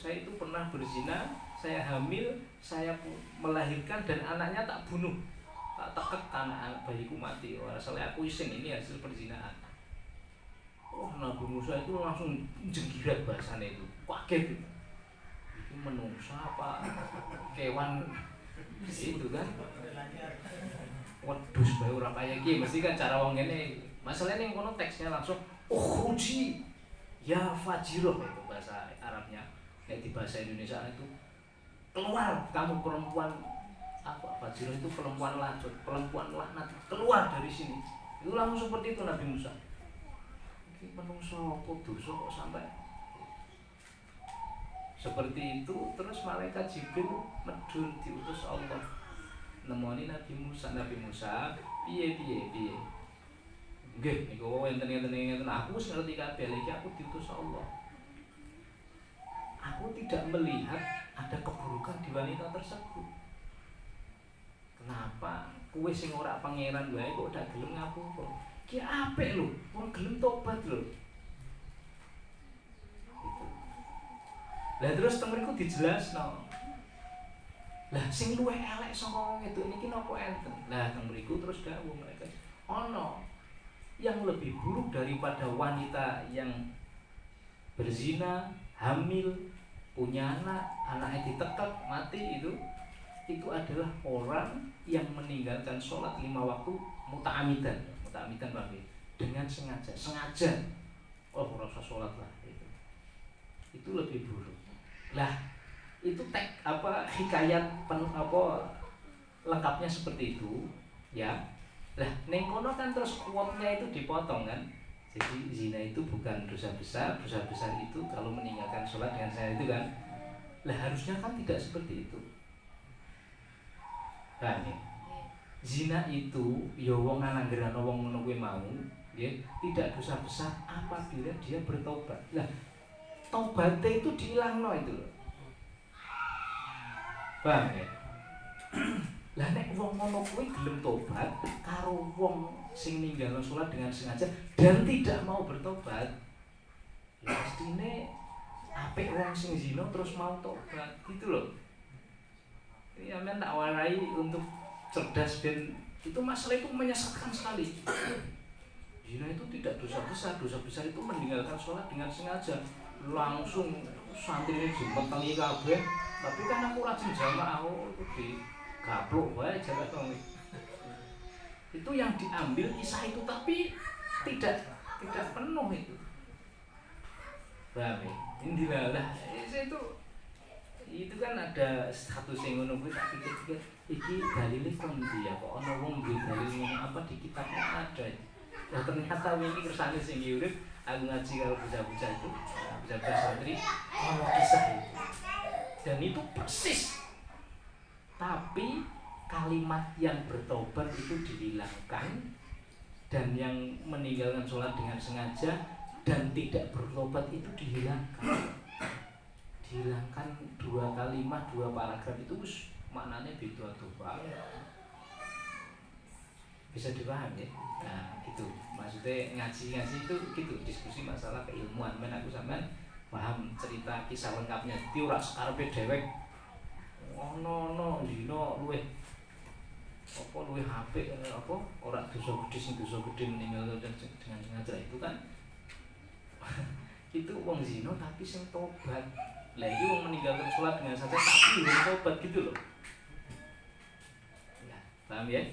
Speaker 1: Saya itu pernah berzina, saya hamil, saya melahirkan dan anaknya tak bunuh. Tak tekek anak bayiku mati. Soalnya aku iseng ini hasil perzinahan. Nabi Musa itu langsung jenggirat bahasanya itu. Kaget itu. Itu menungsa apa kewan itu kan. Wedhus bae ora kaya iki, mesti kan cara wong ngene. Masalahnya ning kono teksnya langsung ukhruji ya fajirah itu bahasa Arabnya. Kayak di bahasa Indonesia itu keluar kamu perempuan fajirah itu perempuan lacut, perempuan laknat, keluar dari sini. Itu langsung seperti itu Nabi Musa. Iki menungso kok dosa kok sampai seperti itu. Terus malaikat Jibril medun diutus Allah nemoni Nabi Musa. Piye nggih niku enten aku wis ngerti kabeh iki, aku diutus Allah. Aku tidak melihat ada keburukan di wanita tersebut. Kenapa kowe sing ora pangeran wae kok dak gelem ngapura? Ki apik lho, wong gelem tobat lho. Lah terus teng mriku dijelasno. Lah sing luwih elek saka wong itu niki napa enten? Lah teng mriku terus dawuh mereka, ono yang lebih buruk daripada wanita yang berzina, hamil punya anak, anaknya ditekek mati, itu adalah orang yang meninggalkan sholat 5 waktu muta'amidan bagi dengan sengaja. Oh, rasa sholat lah itu lebih buruk. Lah itu hikayat lengkapnya seperti itu ya. Lah neng kono kan terus quote-nya itu dipotong kan. Jadi zina itu bukan dosa besar itu kalau meninggalkan sholat dengan saya itu kan. Lah harusnya kan tidak seperti itu. Paham ya? Zina itu ya wong ananggerana wong ngono kuwi mau, ya, tidak dosa besar apabila dia bertobat. Lah tobatnya itu dihilangno itu loh. Paham ya? Lah nek wong ngono kuwi gelem tobat karo wong sing ninggalno salat dengan sengaja dan tidak mau bertobat, ya mestine apik wong sing zina terus mau tobat gitu loh. Ya men tak warai untuk cerdas dan itu masalah itu menyesatkan sekali. Zina itu tidak dosa besar itu meninggalkan sholat dengan sengaja. Langsung santri ini jempet kabeh, tapi kan aku rajin jamaah itu di gaplok wae jaga tong. Itu yang diambil kisah itu tapi tidak penuh itu. Paham ya? Indilalah itu kan ada satu sing ngono kuwi tak pikir-pikir iki dalile kondi ya kok ana wong duwe dalil ngono apa di kitabnya ada. Ya ternyata wingi kersane sing urip aku ngaji karo bocah-bocah itu, bocah-bocah santri ono kisah itu. Dan itu persis. Tapi kalimat yang bertobat itu dihilangkan dan yang meninggalkan sholat dengan sengaja dan tidak bertobat itu dihilangkan 2 kalimat 2 paragraf itu maknanya beda tuh Pak. Bisa dipahami ya? Nah itu maksudnya ngaji itu gitu, diskusi masalah keilmuan. Men aku sampean paham cerita kisah lengkapnya itu ora sekarepe dhewek ono dino luweh apa luweh apik apa ora dosa gedhe meninggal dengan sengaja itu kan itu wong zina tapi sing tobat. Lah iki wong meninggalkan sholat dengan saja tapi belum tobat gitu loh. Ya, paham ya?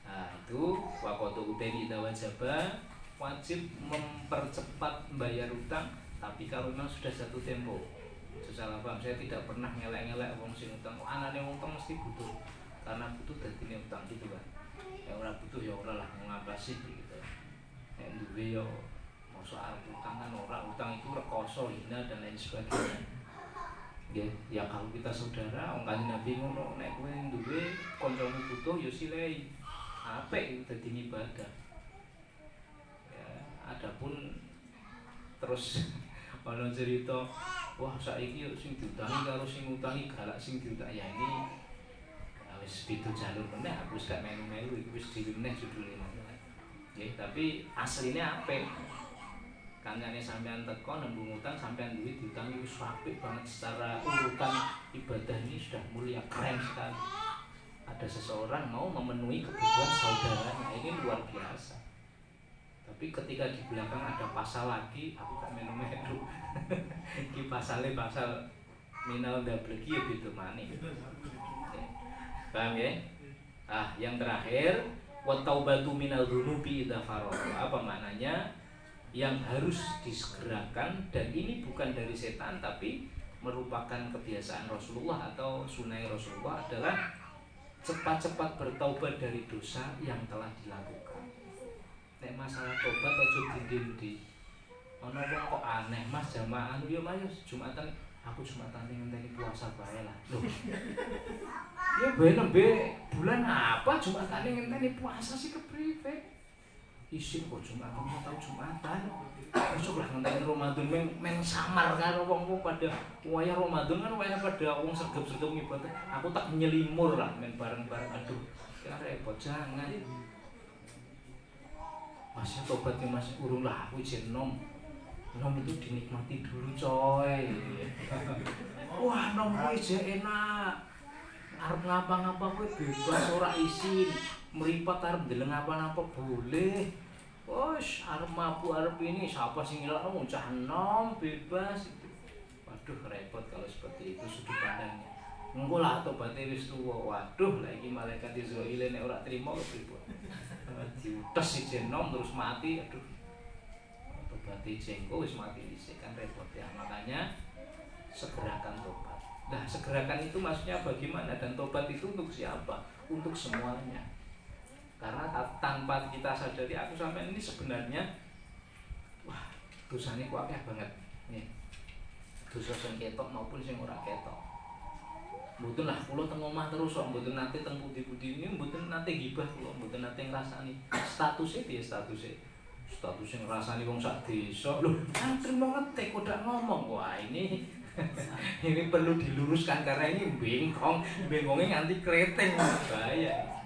Speaker 1: Nah, itu waqatu uteni wajaba wajib mempercepat membayar utang tapi kalau memang sudah jatuh tempo. Salah paham, saya tidak pernah ngelek-ngelek wong sing utang. Anane wong utang mesti butuh. Karena butuh dadine utang gitu kan. Ya ora butuh ya ora lah ngapasi gitu. Nek duwe yo soal utang kan utang itu rekoso, hina dan lain sebagainya. Ya kalau kita saudara, wong Kanjeng Nabi ngono, nek kowe duwe kancamu butuh ya silehi. Apik itu dadi ibadah. Ya, adapun terus ana cerita, wah saiki sing diutangi karo sing ngutangi galak sing diutangi ya ini wis beda jalur meneh, aku wis gak melu-melu iku wis dhewe meneh judule. Nggih, tapi asline apik. Kancane sampean teko nembung utang sampean duit diutangi wis apik banget secara urutan ibadah ini sudah mulia keren sekali. Ada seseorang mau memenuhi kebutuhan saudaranya, ini luar biasa. Tapi ketika di belakang ada pasal lagi, aku gak melu-melu. Iki pasale pasal minal dableki ya gitu maning. Paham ya? Yang terakhir wa taubatu minal dzunubi idza faragha. Apa maknanya? Yang harus disegerakan dan ini bukan dari setan tapi merupakan kebiasaan Rasulullah atau sunnah Rasulullah adalah cepat-cepat bertaubat dari dosa yang telah dilakukan. Nek masalah tobat aja dindi-endi. Ana wong kok aneh Mas jamaah yo Mas Jumatan aku Jumatan ngenteni puasa bae lah. Loh. Ya ben nembe bulan apa Jumatan ngenteni puasa sih kepriwe? Isin kok Jumatan mau tahu Jumatan. Besok lah ngenteni Ramadan men samar karo wong-wong pada wayah Ramadan kan wayah pada wong sergap-sergap ngibadah. Aku tak nyelimur lah men bareng-bareng. Aduh, ya repot jangan. Masih tobatnya masih urung lah aku jen nom itu dinikmati dulu coy. Wah nom kuwi enak. Arep ngapa-ngapa kowe bebas ora isin. Meripat arep ndeleng apa-apa boleh. Wes arep mabuk arep ini siapa sing ngelak cah nom bebas. Waduh Waduh repot kalau seperti itu sudut pandangnya. Engko lah tobaté wis tuwa. Waduh, lah iki malaikat Israil nek ora trimo pripun. Diutes ijen nom terus mati. Aduh. Tobaté jengko wis mati dhisik kan repot ya. Makanya segerakan tobat. Nah, segerakan itu maksudnya bagaimana, dan tobat itu untuk siapa? Untuk semuanya. Karena tanpa kita sadari, aku sampai ini sebenarnya wah, dosanya ku akeh banget. Nih. Dosa sing ketok maupun sing ora ketok. Mboten lah kula teng omah terus kok, mboten nate teng pundi-pundi ini, mboten nate gibah kula, mboten nate ngrasani. Statuse piye statuse? Statuse ngrasani wong sak desa. Lho, antri mau ngetik kok ndak ngomong. Wah, ini ini perlu diluruskan karena ini bengongnya nganti kreteng, bahaya.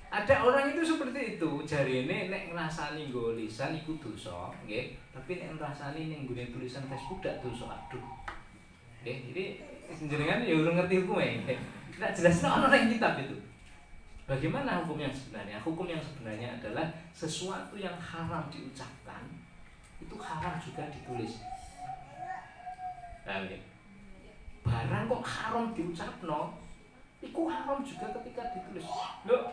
Speaker 1: Ada orang itu seperti itu, jarine nek ngrasani nggo lisan iku dosa, nggih. Tapi nek ngrasani ning nggone tulisan Facebook dak dosa. Aduh. Nggih, ini jenengan ya urung ngerti hukume. Nek jelasno ana ning kitab itu. Bagaimana hukum yang sebenarnya? Hukum yang sebenarnya adalah sesuatu yang haram diucapkan itu haram juga ditulis. Nah, barang kok haram diucapno, iku haram juga ketika ditulis. Loh,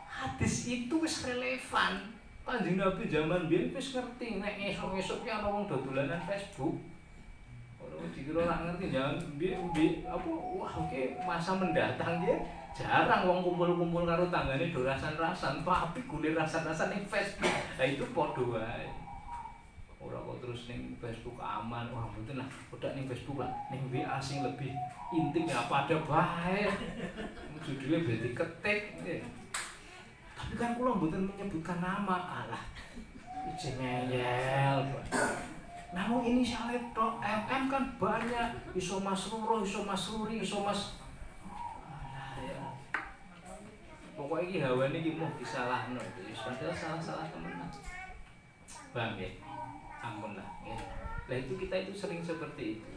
Speaker 1: hadis itu wis relevan. Kanjeng Nabi zaman biyen wis ngerti nek esuk-esuk ki ana wong dodolanan Facebook. Ora dikira ora ngerti jangan apa wah oke masa mendatang ya jarang wong kumpul-kumpul karo tanggane do rasan-rasan, tapi gulir rasan-rasan ning Facebook. Lah itu padha wae. Ora kok terus ning Facebook aman, wah mboten lah, udah ning Facebook lah, ning WA sing lebih intim ya pada bae. Judulnya berarti ketik nggih. Tapi kan kula mboten menyebutkan nama, alah. Ijeng ngeyel. Namun inisialnya tok, MM kan banyak, iso Mas Ruro, iso Mas Ruri, iso Mas alah ya. Pokoknya iki hawane iki mau disalahno itu, padahal salah-salah temenan. Paham ya? Ampun lah ya. Nah itu kita itu sering seperti itu.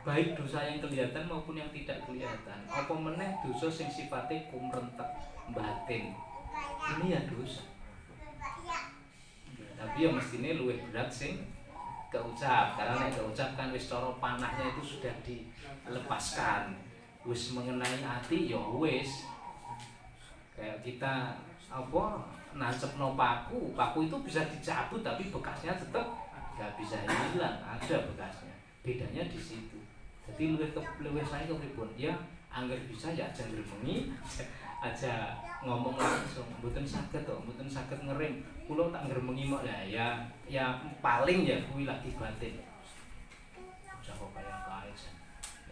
Speaker 1: Baik dosa yang kelihatan maupun yang tidak kelihatan. Apa meneh dosa sing sifatnya kumrentek batin. Ini ya dosa. Tapi ya mestine luwih berat sing keucap, karena nek keucap kan wis cara panahnya itu sudah dilepaskan. Wis mengenai hati ya wis. Kayak kita apa nancepno paku itu bisa dicabut tapi bekasnya tetap nggak bisa hilang, ada bekasnya. Bedanya di situ. Jadi luwih saya kepripun ya angger bisa ya aja ngremengi, aja ngomong langsung. Mboten saged to, mboten saged ngerem. Kula tak ngremengi mok lah ya paling ya kuwi lagi batin. Bocah kok kaya kae.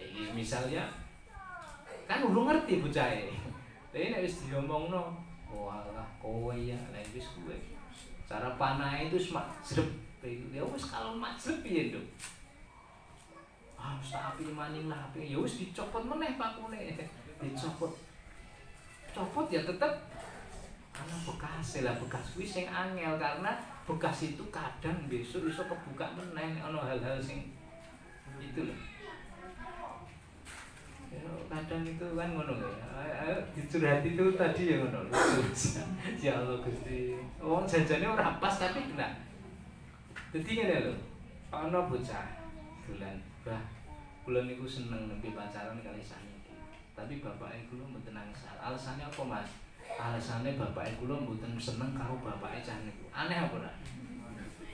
Speaker 1: Iki misalnya kan urung ngerti bocahe. Tapi nek wis diomongno, walah kowe ya, lha wis kowe. Cara panah itu majrep. Ya wis kalau majrep piye, Nduk? Ah, wis tak api maning lah, api. Ya wis dicopot meneh pakune. Dicopot. Copot ya tetep karena bekas lah, bekas kuwi sing angel karena bekas itu kadang besok iso kebuka meneh ana hal-hal sing itu loh. Ya, kadang itu kan ngono ya. Dicurhat itu tadi ya ngono. Ya Allah Gusti. Wong janjane ora pas tapi kena. Dadi ngene lho. Ana bocah dolan. Bah, kula niku seneng nembe pacaran kali saniki. Tapi bapake kula mboten angsal. Alasane apa, Mas? Alasane bapake kula mboten seneng karo bapake cah niku. Aneh apa ora?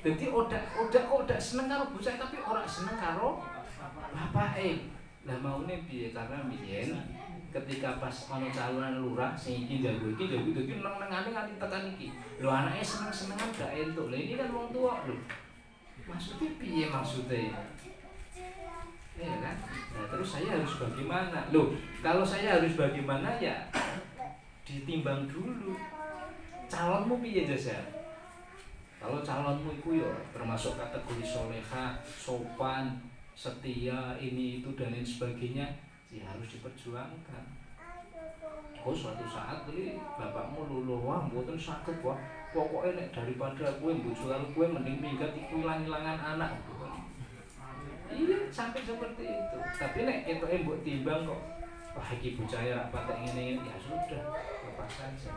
Speaker 1: Dadi odak seneng karo bocah tapi ora seneng karo bapake. Lah maune piye karena biyen ketika pas ana calonan lurah sing iki jago dadi neng-nengane nganti tekan iki. Lho anake seneng-senengan gak entuk. Lah ini kan wong tuwa lho. Maksudnya piye maksudnya? Ya kan? Nah, terus saya harus bagaimana? Loh, kalau saya harus bagaimana ya ditimbang dulu. Calonmu piye jasa? Kalau calonmu itu ya termasuk kategori soleha, sopan, setia, ini itu dan lain sebagainya, ya harus diperjuangkan. Oh suatu saat beli bapakmu luluh, wah mboten saged wah. Pokoknya nek daripada kowe bojo karo kowe mending minggat iku ilang-ilangan anak. Iya sampai seperti itu. Tapi nek ketoke mbok timbang kok wah iki bocah ya patek ngene ya sudah lepas saja.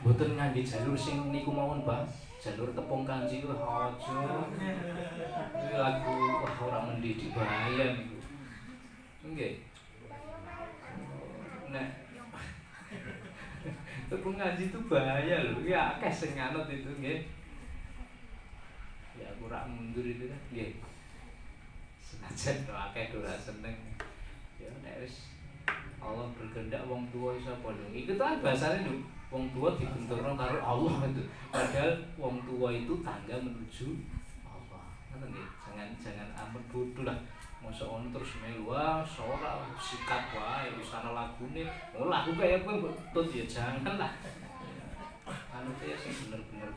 Speaker 1: Mboten ngangge jalur sing niku mawon, Bang. Jalur tepung kanji ku aja. Iki lagu ora mendidik bahaya niku. Nggih. Nek tepung kanji itu bahaya lho. Ya akeh sing nganut itu nggih. Ya aku rak mundur itu kan nggih. Senajan akeh ora seneng. Ya nek wis Allah berkehendak wong tua sapa lho. Iku kan bahasane lho. Wong tua dibenturno karo Allah itu. Padahal wong tua itu tangga menuju Allah. Ngoten nggih. Jangan ampun bodoh lah. Mosok ono terus melu ora sikat wae wis ana lagune. Oh lagu kaya kowe mbok ya jangan lah. Anu ya sing bener-bener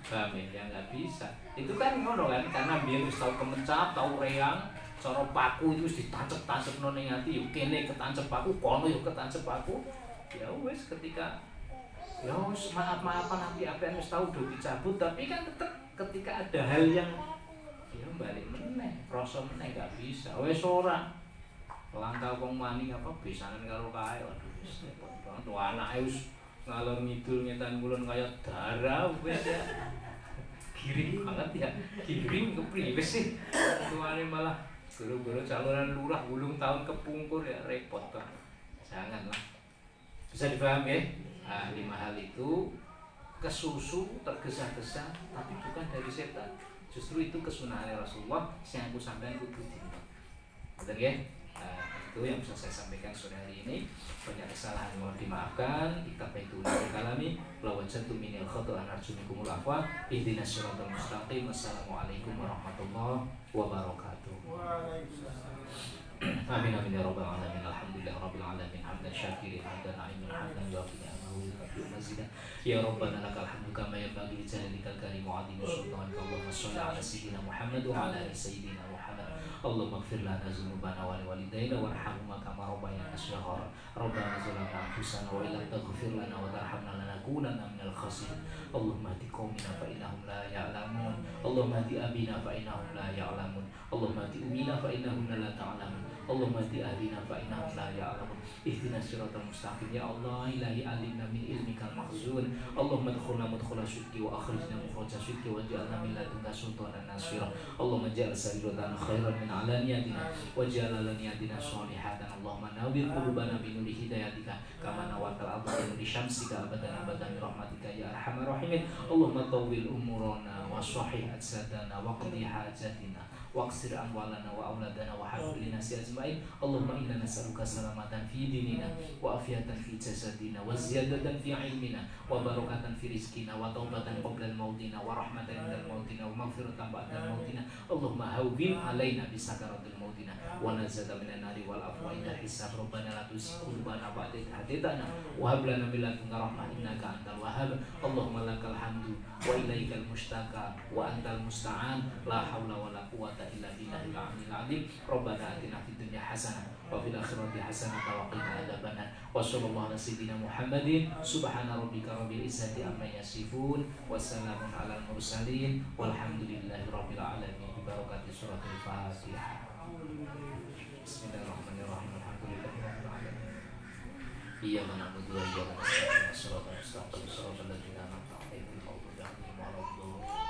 Speaker 1: paham ya nggak bisa. Itu kan ngono kan karena biyen wis tau kemencap, tau reang, cara paku itu wis ditancep-tancepno ning ati yo kene ketancep paku, kono yo ketancep paku. Ya wis ketika ya wis maaf-maafan api-apian wis tau do dicabut tapi kan tetep ketika ada hal yang ya balik meneh, rasa meneh gak bisa. Wis ora. Langkah wong maning apa besanan karo kae waduh wis repot banget. Wah anake wis ngalor ngidul ngetan kulon kaya darah wis ya. Giring banget ya. Giring kepriwe sih? Tuane malah guru-guru calonan lurah gulung tahun kepungkur ya repot kan. Janganlah. Bisa dipahami ya? Nah, 5 hal itu kesusu tergesa-gesa tapi bukan dari setan. Justru itu kesunahan Rasulullah yang aku sampaikan kudu dinten. Betul ya? Nah, itu yang bisa saya sampaikan sore hari ini. Banyak kesalahan mohon dimaafkan. Ittaqaitu li kalami la wajadtu minil khata'an arjumikumul afwa. Ihdinas siratal mustaqim. Wassalamualaikum warahmatullahi wabarakatuh. Amin amin ya rabbal alamin. Alhamdulillah rabbil alamin. Hamdan syakirin hamdan na'imin hamdan yuafiqu ya Rabbana lakal hamdu kama yanbaghi li jalalika al-karim wa 'azimi sultanika. Allahumma shalli ala sayyidina Muhammad wa ala ali sayyidina Muhammad. Allahumma ighfir lana dzunubana wa liwalidayna warhamhuma kama rabbayana shighara. Rabbana zalamna anfusana wa illam taghfir lana wa tarhamna lanakunanna minal khasirin. Allahumma hdi qaumina fa innahum la ya'lamun. Allahumma hdi abina fa innahum la ya'lamun. Allahumma hdi ummina fa innahum la ta'lamun. Allahumma hdi ahlina fa innahum la ya'lamun. Ihdinas siratal mustaqim ya Allah ilahi alimna min ilmikal makhzun. Allahumma adkhulna mudkhala syidqi wa akhrijna mukhraja syidqi waj'alna min ladunka sultanan nasira. Allahumma ja'al sariratan khairan min alaniyatina waj'al alaniyatina sholihatan. Allahumma nawwir qulubana bi nuri hidayatika kama nawwartal ardha bi nuri syamsika abadan abadan bi rahmatika ya arhamar rahimin. Allahumma tawwil umurana wa sahih ajsadana wa qdi hajatina waqsir amwalana wa auladana wa habib linasi ajmain. Allahumma inna nas'aluka salamatan fi dinina wa afiyatan fi jasadina wa ziyadatan fi ilmina wa barakatan fi rizqina wa taubatan qabla al-mautina wa rahmatan indal mautina wa maghfiratan ba'da al-mautina. Allahumma hawwin alaina bi sakaratil mautina wa nazata minan nari wal afwa inda hisab. Rabbana la tuzigh qulubana ba'da idh hadaytana wa hab lana min ladunka rahmah innaka antal wahhab. Allahumma lakal hamdu wa ilaikal mushtaka wa antal musta'an la haula wa la quwwata illa billahil aliyyil azim. Rabbana atina fid dunya hasanah wa fil akhirati hasanah wa qina adzabannar. Wa sallallahu ala sayyidina Muhammadin subhana rabbika rabbil izzati amma yasifun wa salamun alal mursalin walhamdulillahi rabbil alamin. Bi barakati suratul Fatihah. Bismillahirrahmanirrahim. Alhamdulillahi rabbil alamin. Iyyaka na'budu wa iyyaka nasta'in. Shiratal mustaqim. Shiratal ladzina an'amta 'alaihim ghairil maghdubi 'alaihim waladdallin.